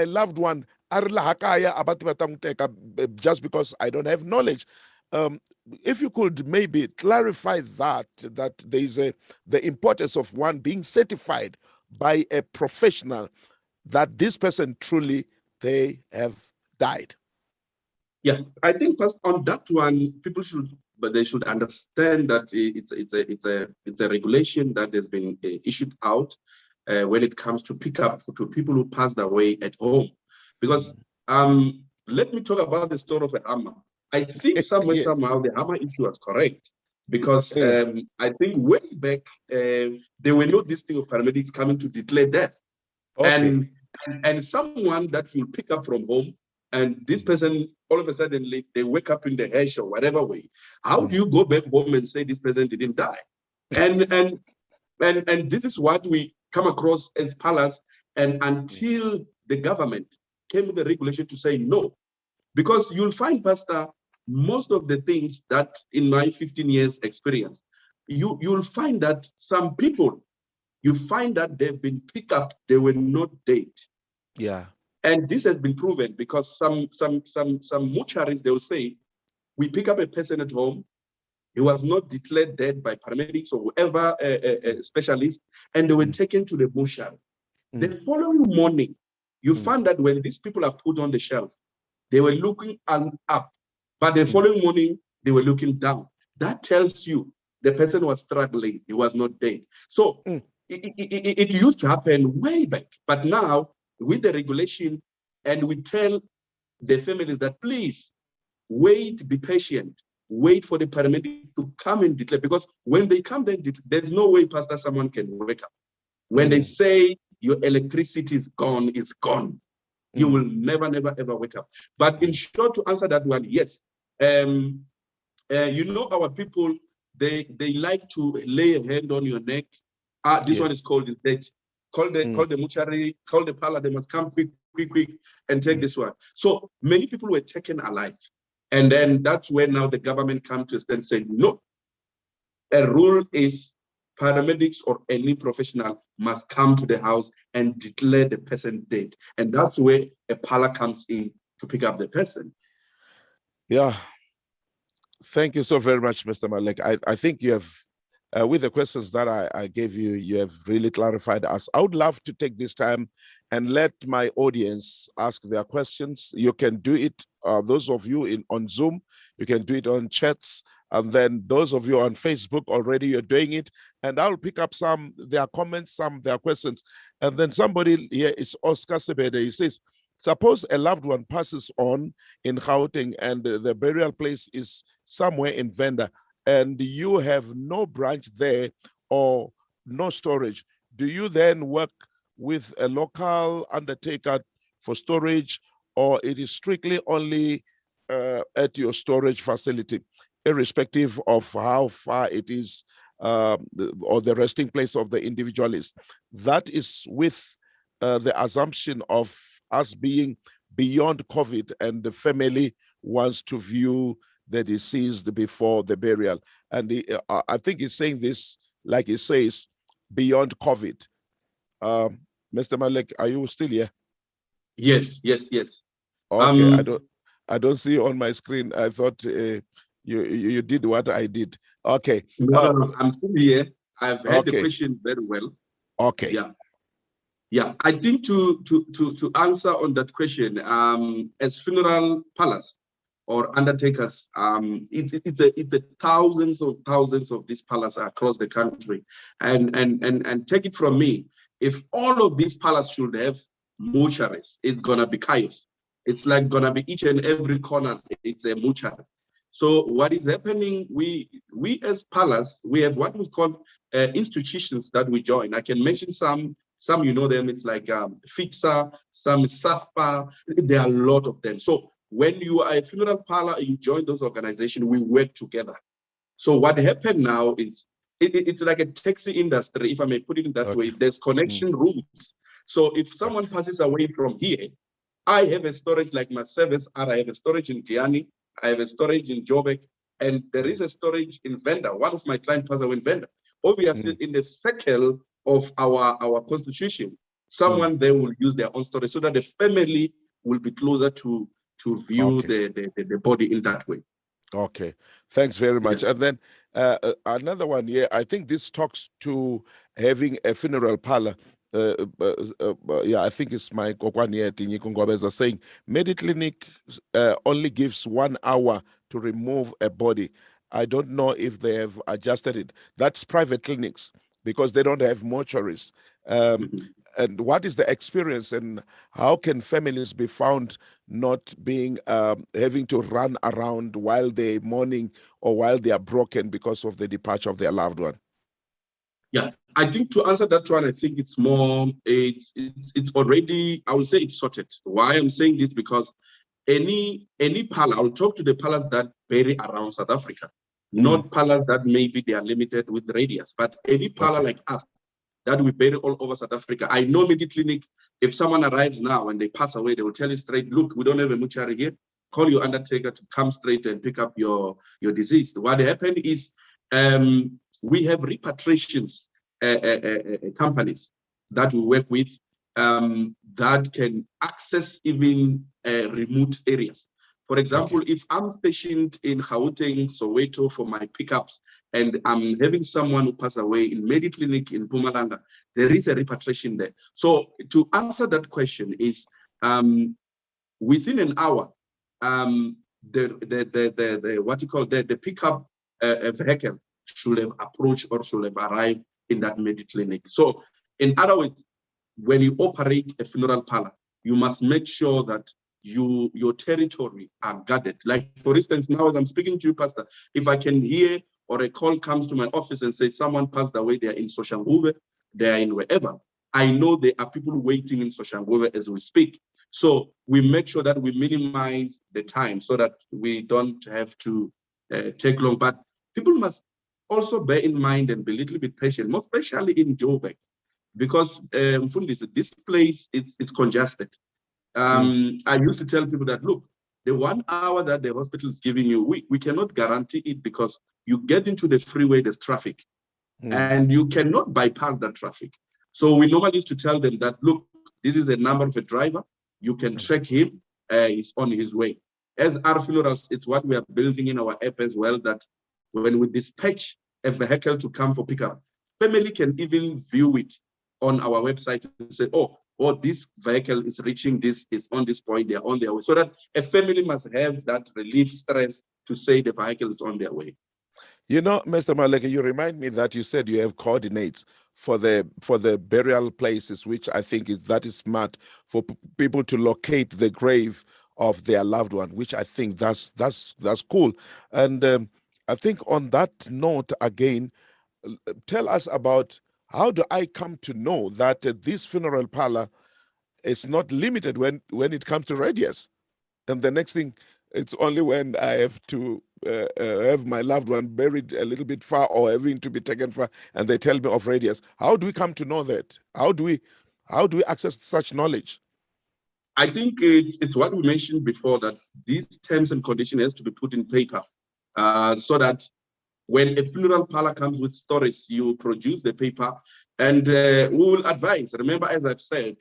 loved one, just because I don't have knowledge. If you could maybe clarify that there is the importance of one being certified by a professional that this person truly, they have died. Yeah, I think on that one, people should understand that it's a regulation that has been issued out when it comes to pick up to people who passed away at home. Because let me talk about the story of a hammer. I think somewhere Yes. somehow the hammer issue was correct, because I think way back there were no this thing of paramedics coming to declare death. Okay. And someone that you pick up from home, and this person all of a sudden they wake up in the hash or whatever way. How do you go back home and say this person didn't die? And this is what we come across as palace, and until the government came with the regulation to say no. Because you'll find, Pastor, most of the things that in my 15 years experience, you'll find that some people, you find that they've been picked up, they were not dead. Yeah. And this has been proven because some mortuaries, they will say, we pick up a person at home, he was not declared dead by paramedics or whoever specialist, and they were taken to the mortuary. The following morning, you find that when these people are put on the shelf, they were looking up, but the following morning, they were looking down. That tells you the person was struggling, he was not dead. So it used to happen way back, but now with the regulation, and we tell the families that please wait, be patient, wait for the paramedic to come and declare, because when they come there, there's no way, Pastor, someone can wake up. When they say your electricity is gone, it's gone. You will never, ever wake up. But in short, to answer that one, yes. Our people, they like to lay a hand on your neck. This one is called death. Call the mortuary, call the parlor, they must come quick, and take this one. So many people were taken alive. And then that's where now the government come to a stand saying, no, a rule is paramedics or any professional must come to the house and declare the person dead. And that's where a pala comes in to pick up the person. Yeah. Thank you so very much, Mr. Maluleke. I think you have, with the questions that I gave you, you have really clarified us. I would love to take this time and let my audience ask their questions. You can do it, those of you on Zoom, you can do it on chats, and then those of you on Facebook already, you're doing it, and I'll pick up some their comments, some their questions. And then somebody here is Oscar Sebede. He says, suppose a loved one passes on in Gauteng and the burial place is somewhere in Venda, and you have no branch there or no storage. Do you then work with a local undertaker for storage, or it is strictly only at your storage facility, irrespective of how far it is or the resting place of the individual is? That is with the assumption of us being beyond COVID and the family wants to view the deceased before the burial. And I think he's saying this, like he says, beyond COVID. Mr. Maluleke, are you still here? Yes, yes, yes. Okay, I don't see you on my screen. I thought you did what I did. Okay. No, I'm still here. I've heard okay. the question very well. Okay. Yeah. Yeah, I think to answer on that question, as funeral parlors or undertakers, it's a thousands of these parlors across the country, and take it from me, if all of these parlors should have mortuaries, it's gonna be chaos. It's like gonna be each and every corner, it's a mortuary. So what is happening? We as parlors, we have what we call institutions that we join. I can mention some. Some, you know them, it's like FIXA, some SAFPA, there are a lot of them. So when you are a funeral parlor, you join those organizations, we work together. So what happened now is, it's like a taxi industry, if I may put it in that way. There's connection routes. So if someone passes away from here, I have a storage like my service, I have a storage in Guyana, I have a storage in Joburg, and there is a storage in Venda. One of my clients passed away in Venda. Obviously, in the circle of our constitution, someone there will use their own storage so that the family will be closer to view the body in that way. Okay, thanks very much. And then another one here, I think this talks to having a funeral parlor. Yeah, I think it's my kokwan here, Tinyikungwabeza, saying Mediclinic only gives 1 hour to remove a body. I don't know if they have adjusted it. That's private clinics because they don't have mortuaries. And what is the experience, and how can families be found not being having to run around while they're mourning or while they are broken because of the departure of their loved one? Yeah, I think to answer that one, I think it's more, it's already, I would say it's sorted. Why I'm saying this, because any parlor, I'll talk to the parlors that bury around South Africa, not parlors that maybe they are limited with radius, but any parlor like us that we bury all over South Africa. I know Mediclinic, if someone arrives now and they pass away, they will tell you straight, look, we don't have a mortuary here. Call your undertaker to come straight and pick up your deceased. What happened is we have repatriations companies that we work with that can access even remote areas. For example, if I'm stationed in Gauteng, Soweto for my pickups, and I'm having someone who passed away in Mediclinic in Mpumalanga, there is a repatriation there. So to answer that question is, within an hour, the pickup vehicle should have approached or should have arrived in that Mediclinic. So in other words, when you operate a funeral parlor, you must make sure that your territory are guarded. Like, for instance, now as I'm speaking to you, Pastor, if I can hear or a call comes to my office and say someone passed away, they are in Soshanguve, they are in wherever, I know there are people waiting in Soshanguve as we speak. So we make sure that we minimize the time so that we don't have to take long. But people must also bear in mind and be a little bit patient, more especially in Joburg, because this place, it's congested. I used to tell people that, look, the 1 hour that the hospital is giving you, we cannot guarantee it because you get into the freeway, there's traffic, and you cannot bypass that traffic. So we normally used to tell them that, look, this is the number of a driver. You can track him. He's on his way. As our funerals, it's what we are building in our app as well, that when we dispatch a vehicle to come for pickup, family can even view it on our website and say, oh, this vehicle is reaching this, is on this point, they're on their way. So that a family must have that relief stress to say the vehicle is on their way. You know, Mr. Maluleke, you remind me that you said you have coordinates for the burial places, which I think is smart for people to locate the grave of their loved one, which I think that's cool. And I think on that note, again, tell us about how do I come to know that this funeral parlor is not limited when it comes to radius? And the next thing, it's only when I have to have my loved one buried a little bit far or having to be taken far, and they tell me of radius. How do we come to know that? How do we access such knowledge? I think it's what we mentioned before, that these terms and conditions has to be put in paper, so that when a funeral parlor comes with stories, you produce the paper, and we will advise. Remember, as I've said,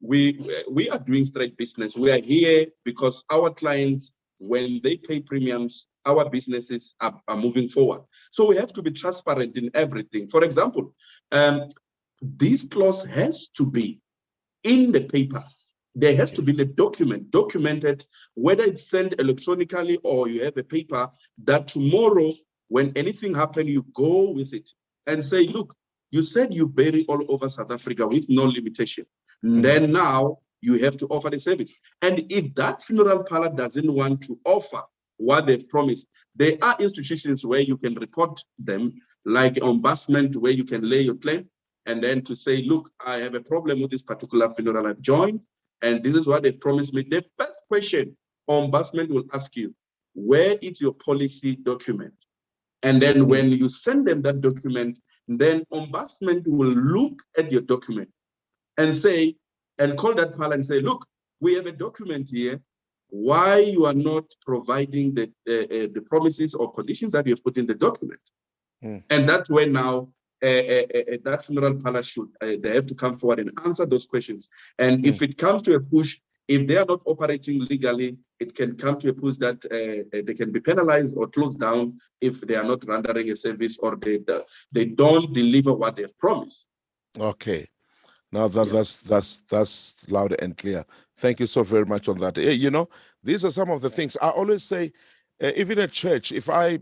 we are doing straight business. We are here because our clients, when they pay premiums, our businesses are moving forward. So we have to be transparent in everything. For example, this clause has to be in the paper. There has to be a documented, whether it's sent electronically or you have a paper, that tomorrow, when anything happens, you go with it and say, look, you said you bury all over South Africa with no limitation. Then now you have to offer the service. And if that funeral parlor doesn't want to offer what they've promised, there are institutions where you can report them, like ombudsman, where you can lay your claim, and then to say, look, I have a problem with this particular funeral I've joined, and this is what they've promised me. The first question ombudsman will ask you, where is your policy document? And then when you send them that document, then ombudsman will look at your document and say, and call that parlor and say, look, we have a document here. Why you are not providing the promises or conditions that you have put in the document? And that's when now that funeral parlor should, they have to come forward and answer those questions. And if it comes to a push, if they are not operating legally, it can come to a push that they can be penalized or closed down if they are not rendering a service or they don't deliver what they've promised. Okay. Now that's loud and clear. Thank you so very much on that. You know, these are some of the things I always say, even at church, if I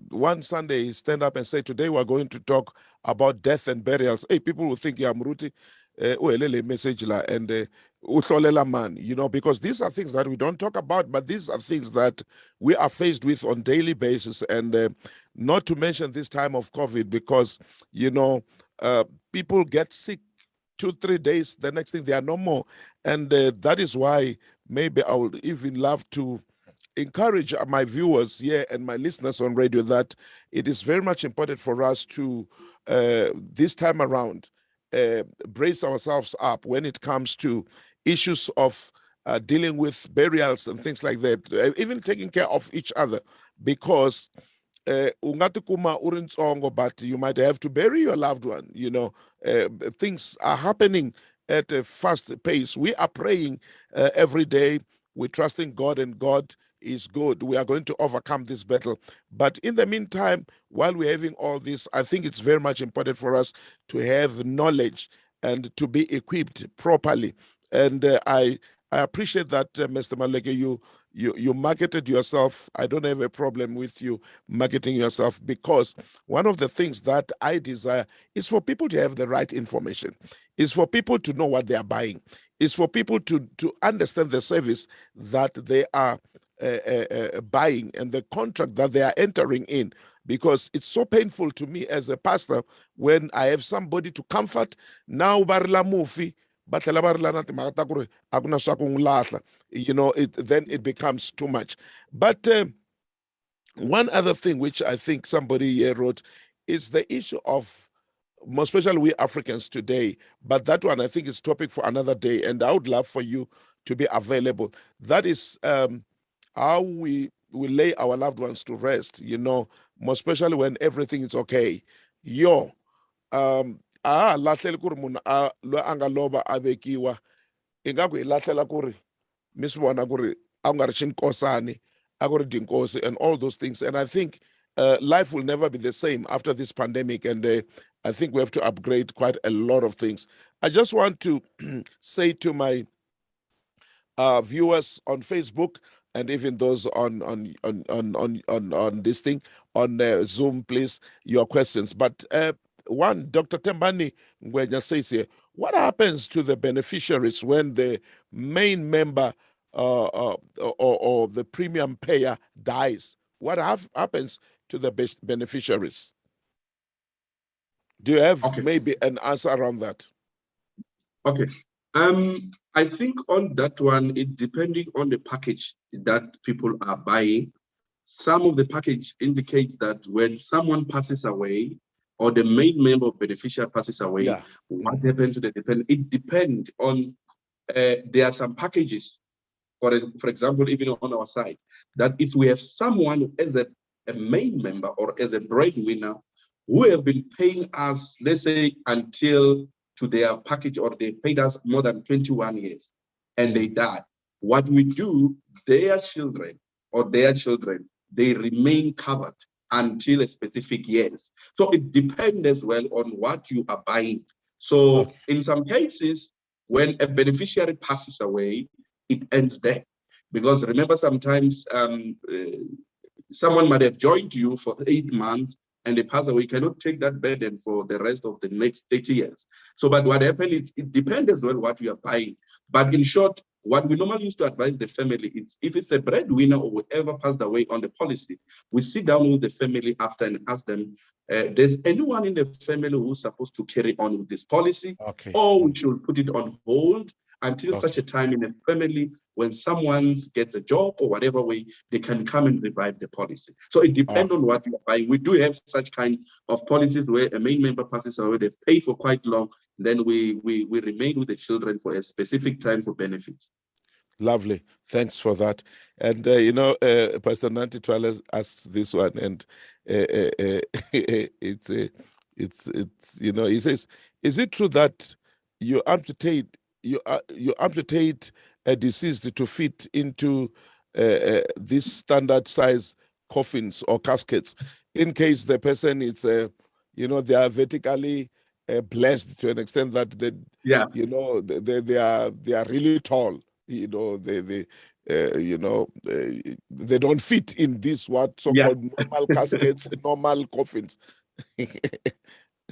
one Sunday stand up and say, today we're going to talk about death and burials, hey, people will think, yeah, Mruti, message la and utlolela man, you know, because these are things that we don't talk about, but these are things that we are faced with on daily basis. And not to mention this time of COVID, because, you know, people get sick 2-3 days, the next thing they are no more. And that is why maybe I would even love to encourage my viewers here and my listeners on radio that it is very much important for us to, this time around, brace ourselves up when it comes to issues of dealing with burials and things like that, even taking care of each other, because ungatikuma uri ntsongo, but you might have to bury your loved one. You know, things are happening at a fast pace. We are praying every day. We're trusting God, and God is good. We are going to overcome this battle. But in the meantime, while we're having all this, I think it's very much important for us to have knowledge and to be equipped properly. And I appreciate that, Mr. Maluleke, you marketed yourself. I don't have a problem with you marketing yourself, because one of the things that I desire is for people to have the right information, is for people to know what they are buying, is for people to understand the service that they are buying and the contract that they are entering in. Because it's so painful to me as a pastor when I have somebody to comfort. Now barila mufi, you know, then it becomes too much. But one other thing which I think somebody here wrote is the issue of, most especially we Africans today, but that one I think is topic for another day, and I would love for you to be available. That is how we we lay our loved ones to rest, you know, more especially when everything is okay. Yo, lahleli ku ri munhu loyi a nga lova a vekiwa ingaku hi lahlela ku ri mi swi vona ku ri a ku nga ri xinkosani a ku ri dinkosi and all those things. And I think life will never be the same after this pandemic, and I think we have to upgrade quite a lot of things. I just want to say to my viewers on Facebook and even those on this thing on Zoom, please, your questions. But one, Dr. Tembani Ngwenya says here, what happens to the beneficiaries when the main member or the premium payer dies? What happens to the beneficiaries? Do you have maybe an answer around that? Okay. I think on that one, it depending on the package that people are buying. Some of the package indicates that when someone passes away or the main member of beneficiary passes away, what happens to the dependent? It depends on, there are some packages, for example, even on our side, that if we have someone as a main member or as a breadwinner who have been paying us, let's say, until to their package, or they paid us more than 21 years and they die, what we do, their children, they remain covered until a specific years. So it depends as well on what you are buying. So in some cases, when a beneficiary passes away, it ends there. Because remember, sometimes someone might have joined you for 8 months and they pass away. You cannot take that burden for the rest of the next 30 years. So, but what happens is it depends as well what you are buying. But in short, what we normally used to advise the family, it's if it's a breadwinner or whoever passed away on the policy, we sit down with the family after and ask them, there's anyone in the family who's supposed to carry on with this policy, or we should put it on hold until such a time in a family when someone gets a job or whatever way, they can come and revive the policy. So it depends on what you're buying. We do have such kind of policies where a main member passes away, they've paid for quite long, then we remain with the children for a specific time for benefits. Lovely. Thanks for that. And, you know, Pastor Nanti Twala asked this one, and it's, you know, he says, is it true that you amputate a deceased to fit into these standard size coffins or caskets in case the person is, you know, they are vertically blessed to an extent that they, you know, they are really tall. You know, you know, they don't fit in these what so-called normal caskets, normal coffins.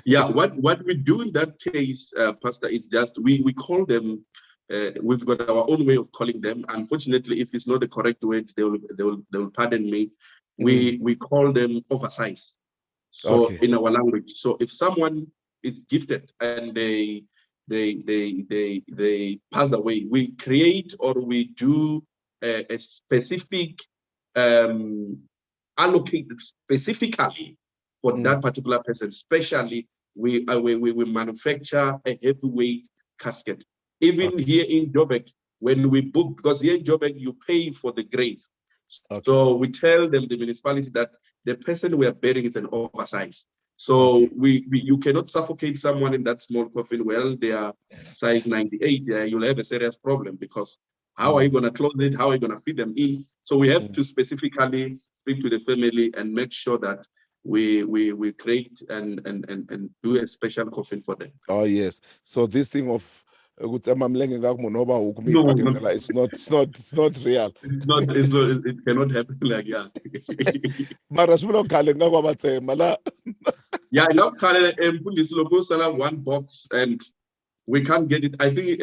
What we do in that case, Pastor, is just we call them. We've got our own way of calling them. Unfortunately, if it's not the correct word, they will pardon me. We call them oversized. So in our language, so if someone is gifted and they pass away, we create or we do a specific allocated specifically for that particular person. Especially we manufacture a heavyweight casket. Even here in Joburg, when we book, because here in Joburg you pay for the grave. So we tell them, the municipality, that the person we are burying is an oversize. So you cannot suffocate someone in that small coffin. Well, they are size 98. You'll have a serious problem, because how are you going to close it? How are you going to feed them in? So we have to specifically speak to the family and make sure that we create and do a special coffin for them. Oh yes. So this thing of it's not real. It cannot happen like yeah, now one box and we can't get it. I think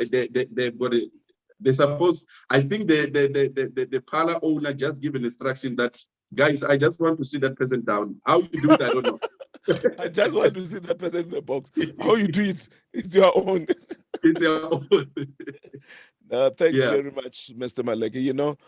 they've got it. They suppose, I think the parlor owner just given instruction that, guys, I just want to see that person down. How you do it, I don't know. I just want to see that person in the box. How you do it, it's your own. It's your own. Thanks Yeah. very much, Mr. Maluleke.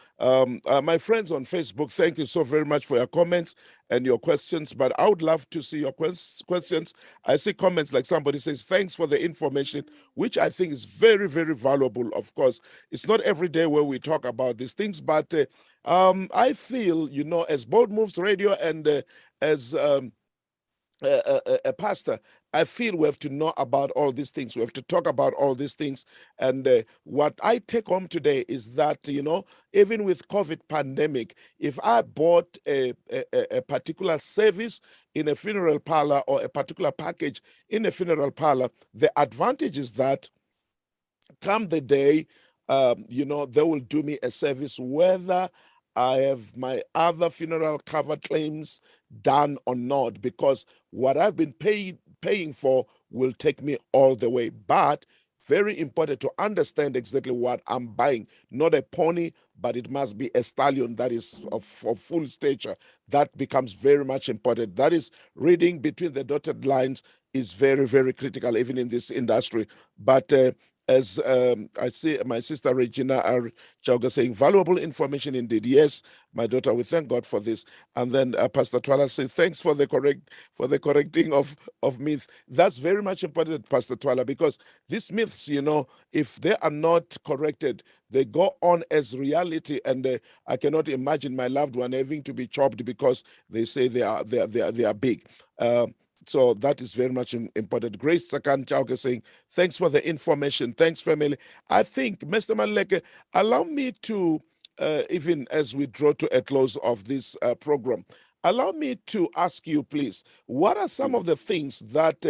My friends on Facebook, thank you so very much for your comments and your questions. But I would love to see your questions. I see comments like somebody says, thanks for the information, which I think is very, very valuable. Of course, it's not every day where we talk about these things, but I feel, as Bold Moves Radio and as a pastor, I feel we have to know about all these things. We have to talk about all these things. And what I take home today is that, even with COVID pandemic, if I bought a particular service in a funeral parlor or a particular package in a funeral parlor, the advantage is that come the day, they will do me a service whether I have my other funeral cover claims done or not, because what I've been paying for will take me all the way. But very important to understand exactly what I'm buying, not a pony, but it must be a stallion that is of full stature. That becomes very much important. That is, reading between the dotted lines is very, very critical, even in this industry. But as I see my sister Regina Chauga saying, valuable information indeed. Yes, my daughter, we thank God for this. And then Pastor Twala says, thanks for the correcting of myth. That's very much important, Pastor Twala, because these myths, if they are not corrected, they go on as reality, and I cannot imagine my loved one having to be chopped because they say they are big. So that is very much important. Grace Sakan Chauke saying, thanks for the information. Thanks, family. I think, Mr. Maluleke, allow me to, even as we draw to a close of this program, allow me to ask you, please, what are some of the things that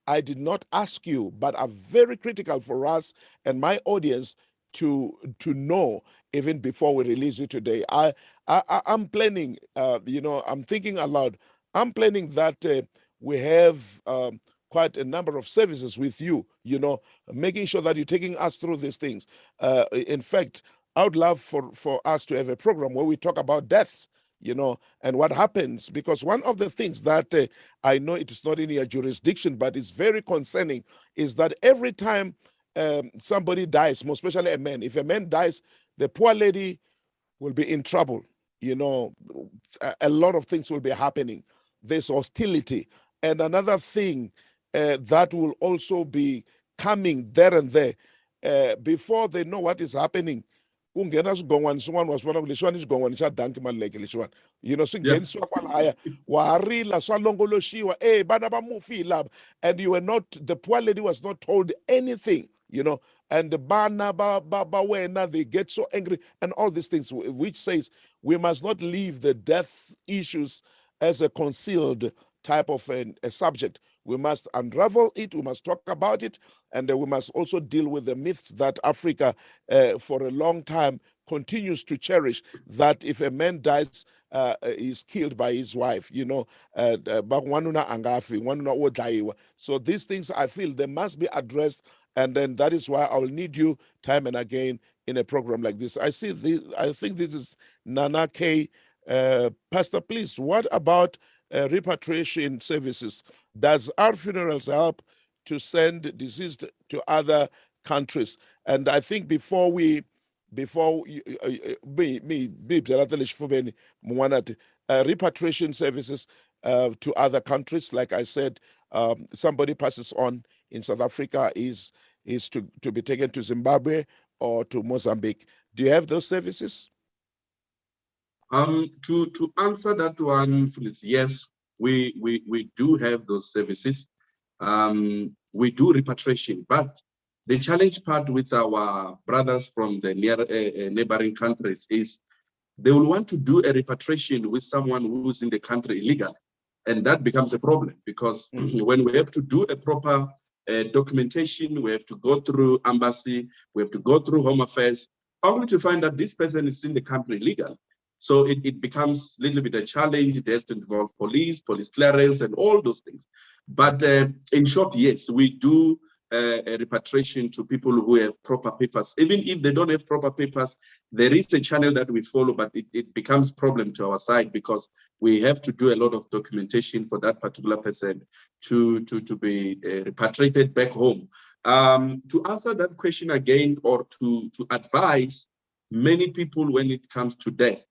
I did not ask you, but are very critical for us and my audience to know even before we release it today? I'm planning, I'm thinking aloud. I'm planning that we have quite a number of services with you, making sure that you're taking us through these things. In fact, I would love for us to have a program where we talk about deaths, and what happens, because one of the things that I know it is not in your jurisdiction, but it's very concerning, is that every time somebody dies, most especially a man, if a man dies, the poor lady will be in trouble. A lot of things will be happening. There's hostility. And another thing that will also be coming there and there, before they know what is happening, kungena swigongwana swin'wana wa swivona ku lexiwani i xigongwana xa Dankie Maluleke lexiwani, swi nghenisiwa kwalaya wa ha rila swa longoloxiwa, vana va mufi hi lava, and the poor lady was not told anything, and the bana ba wena, they get so angry and all these things, which says we must not leave the death issues as a concealed type of a subject. We must unravel it, we must talk about it, and we must also deal with the myths that Africa for a long time continues to cherish, that if a man dies, is killed by his wife, so these things, I feel they must be addressed, and then that is why I will need you time and again in a program like this. I think this is Nana K. Pastor, please, what about repatriation services? Does our funerals help to send deceased to other countries? And I think before repatriation services to other countries, like I said, somebody passes on in South Africa is to be taken to Zimbabwe or to Mozambique. Do you have those services? To answer that one, please, yes, we do have those services. We do repatriation, but the challenge part with our brothers from the neighboring countries is they will want to do a repatriation with someone who's in the country illegal, and that becomes a problem because when we have to do a proper documentation, we have to go through embassy, we have to go through Home Affairs, only to find that this person is in the country illegal. So it becomes a little bit a challenge. It has to involve police clearance, and all those things. But in short, yes, we do a repatriation to people who have proper papers. Even if they don't have proper papers, there is a channel that we follow, but it becomes problem to our side because we have to do a lot of documentation for that particular person to be repatriated back home. To answer that question again, or to advise many people when it comes to death,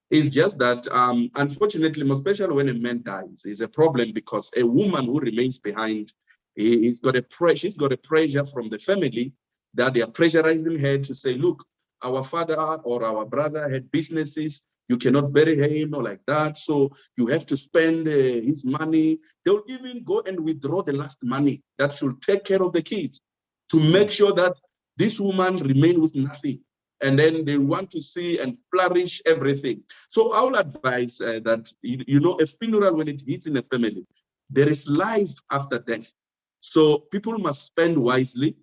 is just that, unfortunately, especially when a man dies, is a problem, because a woman who remains behind, she's got a pressure from the family, that they are pressurizing her to say, look, our father or our brother had businesses, you cannot bury him or like that, so you have to spend his money. They'll even go and withdraw the last money that should take care of the kids, to make sure that this woman remain with nothing. And then they want to see and flourish everything. So I will advise that, a funeral, when it hits in a family, there is life after death. So people must spend wisely.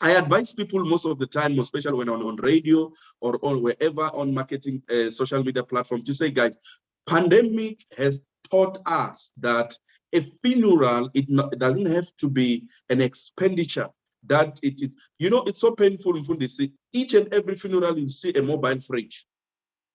I advise people most of the time, especially when on radio or on wherever on marketing social media platform, to say, guys, pandemic has taught us that a funeral, it doesn't have to be an expenditure. That it's so painful when they see each and every funeral, you see a mobile fridge.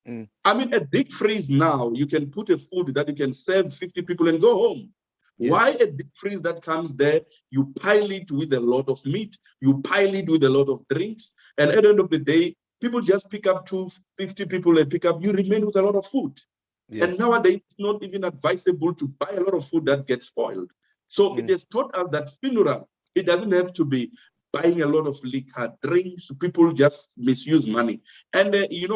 I mean, a deep freeze now, you can put a food that you can serve 50 people and go home. Yes. Why a deep freeze that comes there? You pile it with a lot of meat, you pile it with a lot of drinks, and at the end of the day, people just pick up 250 people and you remain with a lot of food. Yes. And nowadays, it's not even advisable to buy a lot of food that gets spoiled. So it has taught us that funeral, it doesn't have to be buying a lot of liquor, drinks. People just misuse money. And,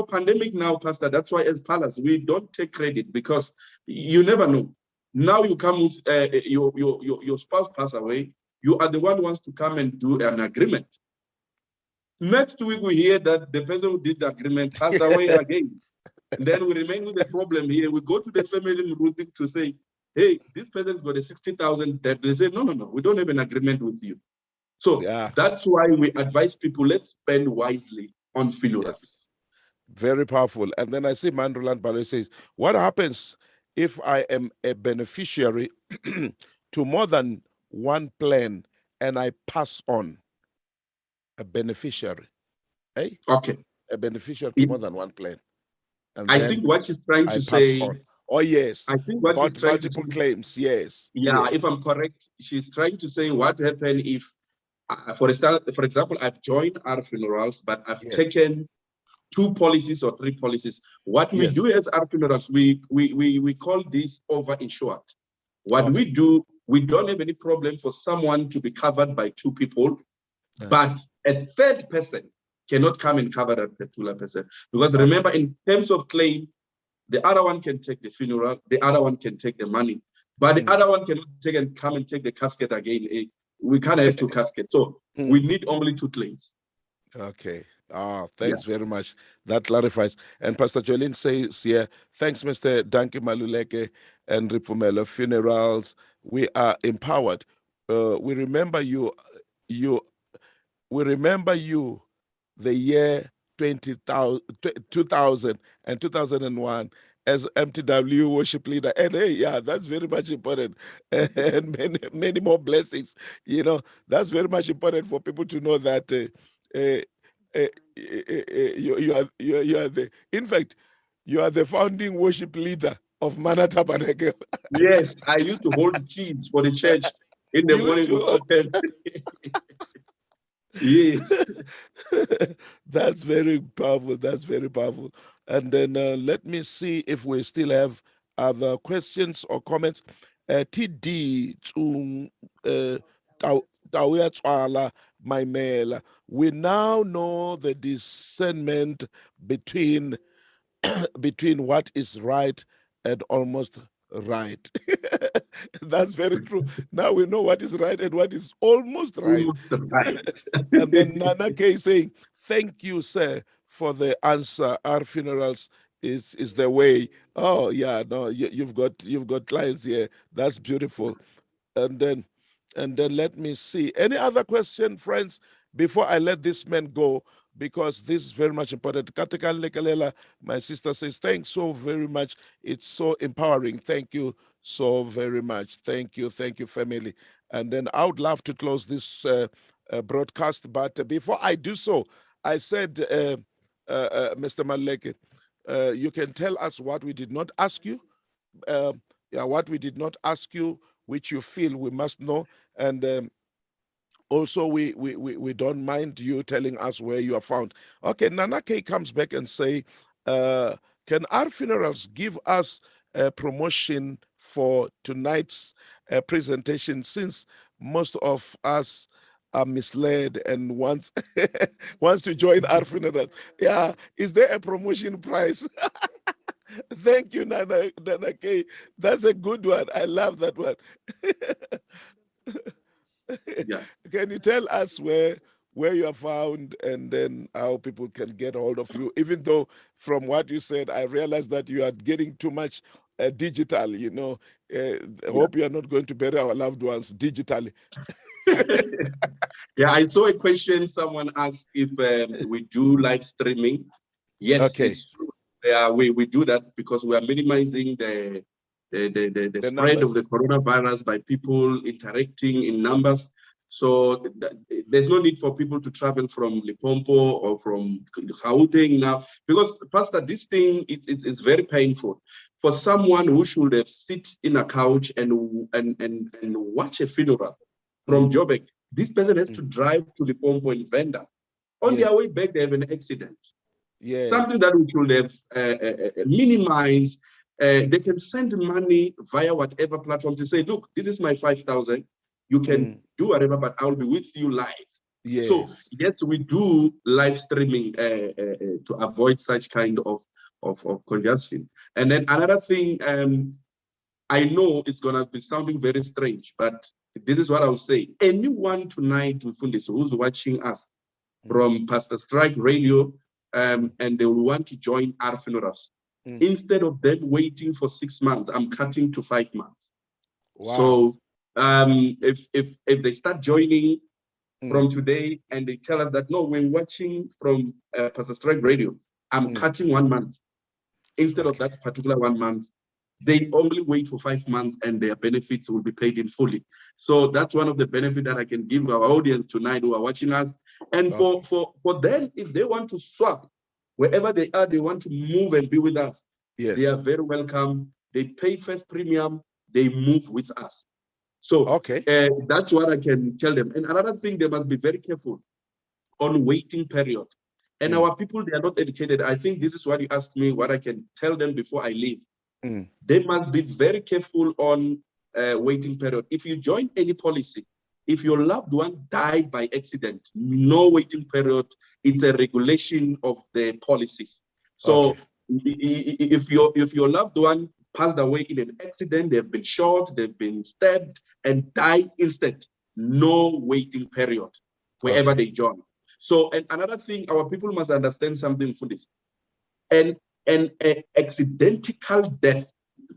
pandemic now, Pastor, that's why as Palace, we don't take credit, because you never know. Now you come with your spouse pass away, you are the one who wants to come and do an agreement. Next week, we hear that the person who did the agreement passed away again. And then we remain with the problem here. We go to the family meeting to say, hey, this person's got a 60,000 debt. They say, no, we don't have an agreement with you. So that's why we advise people, let's spend wisely on funerals. Yes. Very powerful. And then I see Mandroland Balo says, what happens if I am a beneficiary to more than one plan and I pass on? A beneficiary, eh? Okay. A beneficiary to more than one plan. And I think what she's trying to say. On. Oh, yes. I think what she's trying multiple claims, yes. Yeah, if I'm correct, she's trying to say what happened if, for example, I've joined our funerals, but I've taken 2 policies or 3 policies. What we do as our funerals, we call this over-insured. What we do, we don't have any problem for someone to be covered by 2 people, but a third person cannot come and cover that particular person. Because remember, in terms of claim, the other one can take the funeral, the other one can take the money, but the other one cannot come and take the casket again. We can't have 2 caskets. So we need only 2 claims. Okay. Thanks very much. That clarifies. And Pastor Jolene says here, thanks, Mr. Dankie, Maluleke, and Ripumelo Funerals. We are empowered. We remember you. We remember you the year 2000 and 2001 as MTW worship leader. And hey, that's very much important. And many more blessings. That's very much important for people to know that you are the, in fact, you are the founding worship leader of Mana Tabernacle. Yes, I used to hold keys for the church in the morning before 10. Yes. That's very powerful. That's very powerful. And then let me see if we still have other questions or comments. TD Maimela. We now know the discernment between what is right and almost right. That's very true. Now we know what is right and what is almost right. And then Nana K saying, thank you, sir, for the answer. Our funerals is the way. Oh yeah, no, you've got clients here. That's beautiful. And then let me see. Any other question, friends, before I let this man go, because this is very much important. Katakan Lekalela, my sister says, thanks so very much. It's so empowering. Thank you so very much. Thank you, family. And then I would love to close this broadcast, but before I do so, I said, Mr. Maluleke, you can tell us what we did not ask you. What we did not ask you, which you feel we must know, and also we don't mind you telling us where you are found. Okay, Nanake comes back and say, can our funerals give us a promotion for tonight's presentation, since most of us are misled and wants to join our funeral? Yeah, is there a promotion price? Thank you, Nana K. That's a good one. I love that one. Yeah. Can you tell us where you are found, and then how people can get hold of you? Even though from what you said, I realized that you are getting too much digital. I hope you are not going to bury our loved ones digitally. Yeah, I saw a question someone asked if we do live streaming. Yes, Okay. it's true. Yeah, we do that because we are minimizing the spread of the numbers. coronavirus by people interacting in numbers. So there's no need for people to travel from Limpopo or from Gauteng now, because Pastor, this thing it's very painful for someone who should have sit in a couch and watch a funeral from Joburg. This person has to drive to Limpopo in Venda. On their way back, they have an accident. Yes. Something that we should have minimized. They can send money via whatever platform to say, look, this is my 5,000. You can do whatever, but I'll be with you live. Yes. So yes, we do live streaming to avoid such kind of congestion. And then another thing, I know it's gonna be sounding very strange, but this is what I'll say. Anyone tonight, who's watching us from Pastor Strike Radio, and they will want to join our funerals. Instead of them waiting for 6 months, I'm cutting to 5 months. Wow. So if they start joining from today and they tell us that, no, we're watching from Pastor Strike Radio, I'm cutting 1 month. Instead of that particular 1 month, they only wait for 5 months and their benefits will be paid in fully. So that's one of the benefits that I can give our audience tonight who are watching us. And for them, if they want to swap, wherever they are, they want to move and be with us, they are very welcome. They pay first premium, they move with us. So that's what I can tell them. And another thing, they must be very careful on waiting period. And our people, they are not educated. I think this is what you asked me, what I can tell them before I leave. They must be very careful on waiting period. If you join any policy, if your loved one died by accident, no waiting period. It's a regulation of the policies. So if your loved one passed away in an accident, they've been shot, they've been stabbed, and die instant, no waiting period wherever they join. So, and another thing, our people must understand something for this. An accidental death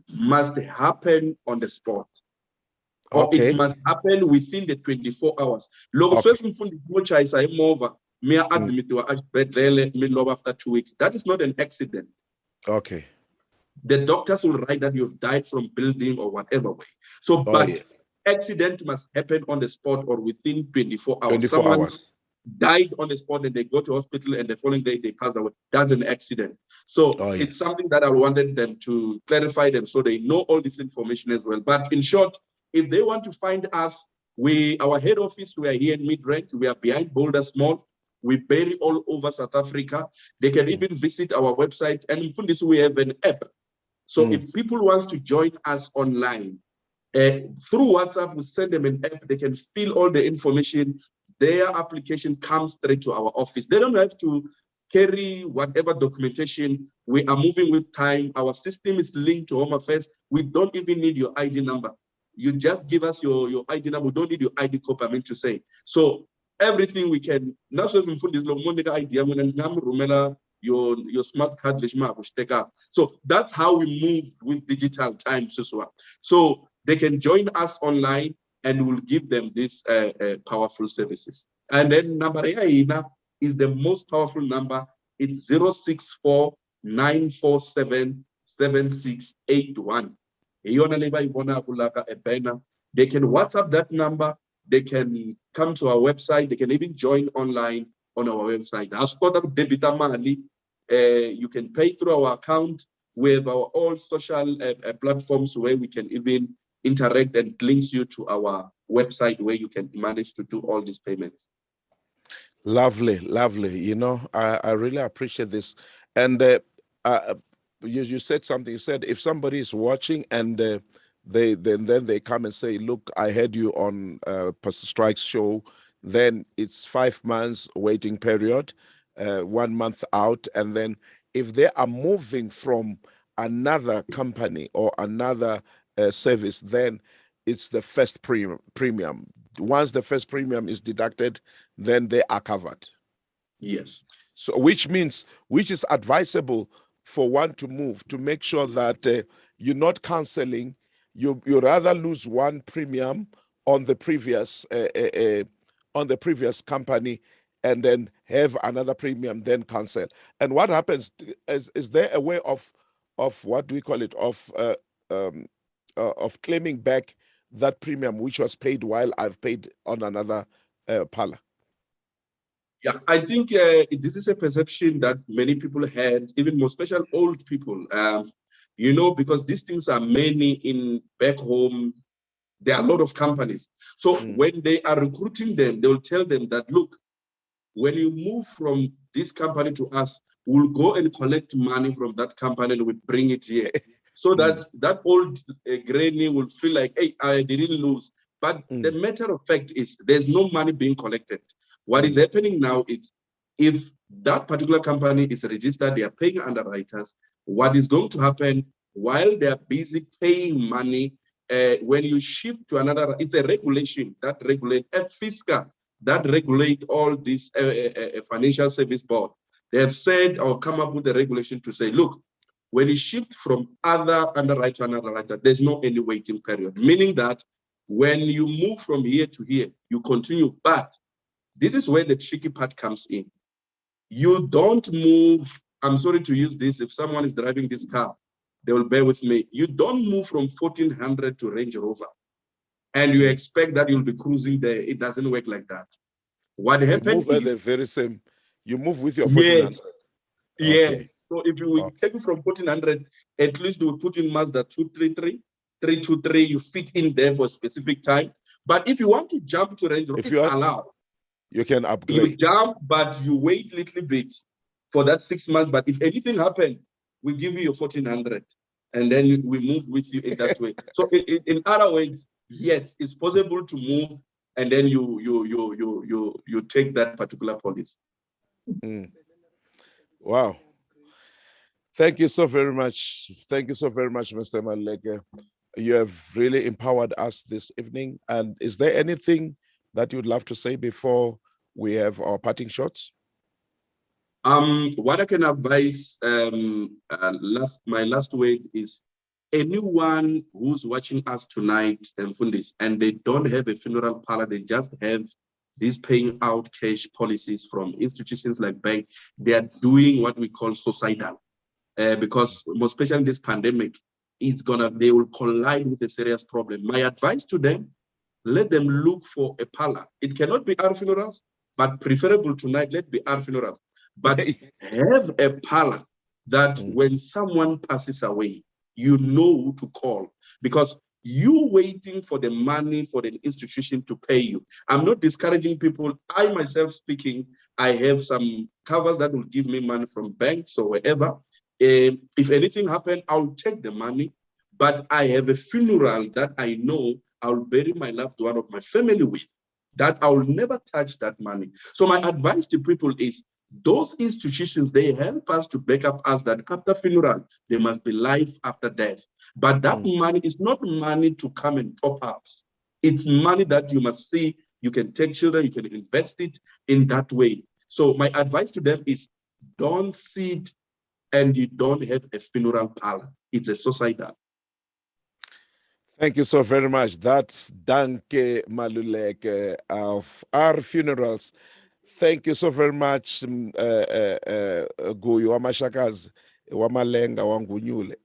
must happen on the spot. Or it must happen within the 24 hours. After 2 weeks. That is not an accident. The doctors will write that you've died from building or whatever way. So, but accident must happen on the spot or within 24 hours. 24 hours. Died on the spot and they go to hospital and the following day they pass away. That's an accident. So it's something that I wanted them to clarify them so they know all this information as well. But in short, if they want to find us, our head office, we are here in Midrand. We are behind Boulder Mall. We bury all over South Africa. They can even visit our website. And in this, we have an app. So if people want to join us online, through WhatsApp, we send them an app. They can fill all the information. Their application comes straight to our office. They don't have to carry whatever documentation. We are moving with time. Our system is linked to Home Affairs. We don't even need your ID number. You just give us your ID number. We don't need your ID copy, I mean to say. So everything we can, your smart card, so that's how we move with digital times as well. So they can join us online and we'll give them these powerful services. And then number is the most powerful number. It's 064 947 7681. They can WhatsApp that number. They can come to our website. They can even join online on our website. You can pay through our account. We have all social platforms where we can even interact and links you to our website where you can manage to do all these payments. Lovely, lovely. You know, I really appreciate this. And you said something. You said if somebody is watching and then they come and say, "Look, I heard you on Pastor Strike's show," then it's 5 months waiting period, 1 month out, and then if they are moving from another company or another service, then it's the first premium. Once the first premium is deducted, then they are covered. Yes. So, which is advisable for one to move to make sure that you're not canceling. You rather lose one premium on the previous company and then have another premium, then cancel. And what happens is there a way of what do we call it, of claiming back that premium which was paid while I've paid on another parlor? Yeah, I think this is a perception that many people had, even more special old people. You know, because these things are many in back home. There are a lot of companies. So when they are recruiting them, they will tell them that, look, when you move from this company to us, we'll go and collect money from that company and we bring it here. So that old granny will feel like, hey, I didn't lose. But the matter of fact is there's no money being collected. What is happening now is if that particular company is registered, they are paying underwriters, what is going to happen while they are busy paying money, when you shift to another, it's a regulation that regulates a fiscal that regulate all this financial service board. They have said or come up with a regulation to say, look, when you shift from other underwriter to underwriter, there's no any waiting period, meaning that when you move from here to here, you continue. But this is where the tricky part comes in. You don't move, I'm sorry to use this, if someone is driving this car, they will bear with me. You don't move from 1400 to Range Rover and you expect that you'll be cruising there. It doesn't work like that. What happened You move at the very same, you move with your 1400. Yes. Okay. So if you will take it from 1400, at least we will put in Mazda 233, 323, you fit in there for a specific time. But if you want to jump to Range Rover, it's allowed. You can You upgrade. jump, but you wait a little bit for that 6 months. But if anything happens, we give you your 1400 and then we move with you in that way. So in other words, yes, it's possible to move and then you take that particular policy. Wow. Thank you so very much. Thank you so very much, Mr. Maluleke. You have really empowered us this evening. And is there anything that you'd love to say before we have our parting shots? What I can advise, my last word is anyone who's watching us tonight and they don't have a funeral parlor, they just have these paying out cash policies from institutions like bank, they are doing what we call suicidal. Because most especially in this pandemic, they will collide with a serious problem. My advice to them, let them look for a parlor. It cannot be our funerals, but preferable tonight, let be our funerals. But have a parlor that when someone passes away, you know who to call. Because you waiting for the money for the institution to pay you. I'm not discouraging people. I myself speaking, I have some covers that will give me money from banks or wherever. If anything happens, I'll take the money. But I have a funeral that I know I'll bury my loved one of my family with, that I'll never touch that money. So my advice to people is, those institutions, they help us to back up us that after funeral, there must be life after death. But that money is not money to come and top ups. It's money that you must see, you can take children, you can invest it in that way. So my advice to them is, don't sit and you don't have a funeral parlor. It's a suicidal. Thank you so very much. That's Dankie Maluleke of Our Funerals. Thank you so very much, Guyu Wamashakazi, Wamalenga, Wangunyule.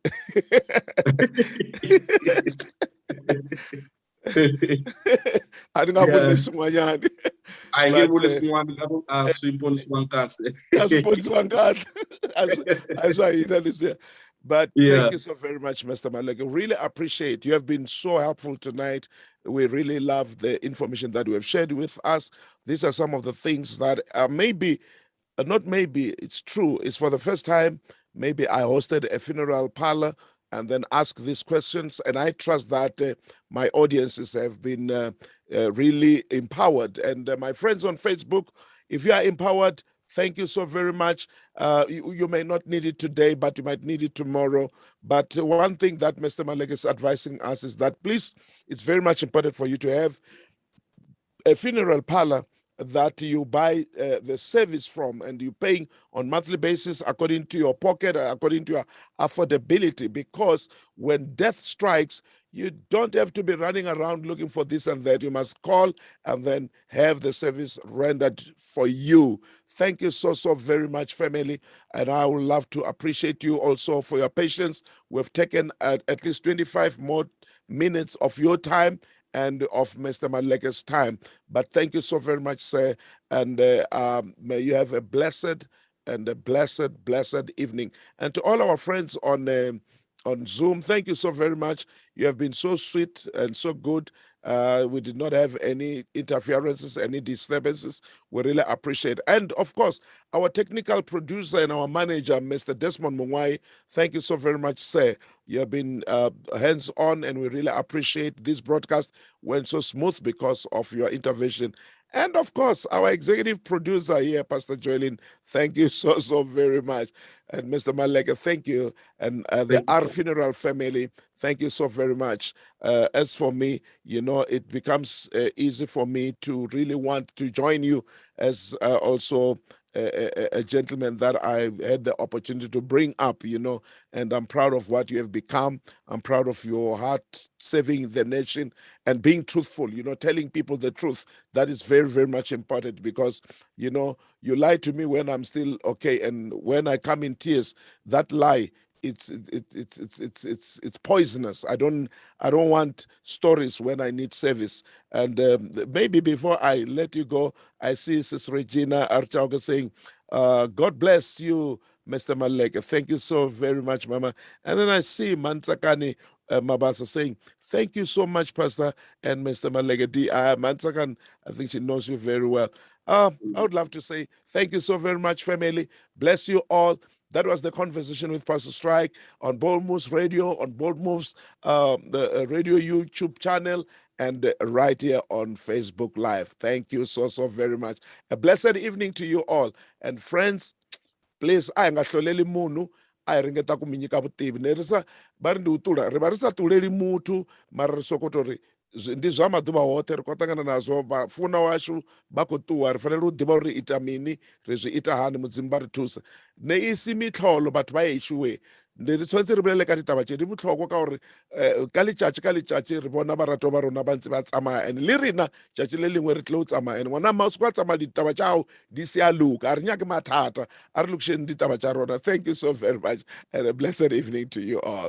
Andingabulile swin'wanyani. But Yeah. thank you so very much, Mr. Maluleke. Really appreciate. You have been so helpful tonight. We really love the information that you have shared with us. These are some of the things that maybe, not maybe, it's true. It's for the first time. Maybe I hosted a funeral parlor and then asked these questions. And I trust that my audiences have been really empowered. And my friends on Facebook, if you are empowered, thank you so very much. You may not need it today, but you might need it tomorrow. But one thing that Mr. Maluleke is advising us is that please, it's very much important for you to have a funeral parlor that you buy the service from, and you're paying on monthly basis according to your pocket, according to your affordability, because when death strikes, you don't have to be running around looking for this and that. You must call and then have the service rendered for you. Thank you so very much, family. And I would love to appreciate you also for your patience. We've taken at least 25 more minutes of your time and of Mr. Maluleke's time. But thank you so very much, sir. And may you have a blessed evening. And to all our friends on Zoom, thank you so very much. You have been so sweet and so good. We did not have any interferences, any disturbances. We really appreciate it. And of course, our technical producer and our manager, Mr. Desmond Mungwai, thank you so very much, sir. You have been hands-on, and we really appreciate this broadcast went so smooth because of your intervention. And of course, our executive producer here, Pastor Joelin, thank you so very much. And Mr. Maluleke, thank you. And the R Funeral family, thank you so very much. As for me, it becomes easy for me to really want to join you as also a gentleman that I had the opportunity to bring up, and I'm proud of what you have become. I'm proud of your heart serving the nation and being truthful, telling people the truth. That is very, very much important because, you lie to me when I'm still okay. And when I come in tears, that lie, it's poisonous. I don't want stories when I need service. And maybe before I let you go, I see Sister Regina Archauga saying, God bless you, Mr. Maluleke. Thank you so very much, Mama. And then I see Mantsakani Mabasa saying, thank you so much, Pastor and Mr. Maluleke. Mantsakan, I think she knows you very well. I would love to say thank you so very much, family. Bless you all. That was the conversation with Pastor Strike on Bold Moves Radio, on Bold Moves, the radio YouTube channel, and right here on Facebook Live. Thank you so very much. A blessed evening to you all. And friends, please, a hi nga hloleli munhu a hi ringeta ku mi nyika vutivi nerisa va ri ndi wu tula ri va ri sa tuleli muthu mara ri sokoto ri ndi zwa maḓuvha hoṱhe ri kotangana nazwo vhafuna washu vha khou ṱuwa ri fanele u ḓivha uri ri ita mini ri zwi ita hani mudzimu vha ri thusa ne isi mitlholo batho ba yešowe ndi ri tshwanetse re bolele ka ditaba tše di botlhokwa ka gore ka letšatši re bona barato ba rona ba ntse ba tsamaya and le rena tšatši le lengwe re tle o tsamaya and ngwana mma o se kwa tsamaya ditaba tša gago di se a loka a re nyake mathata a re lokišeng ditaba tša rona. Thank you so very much and a blessed evening to you all.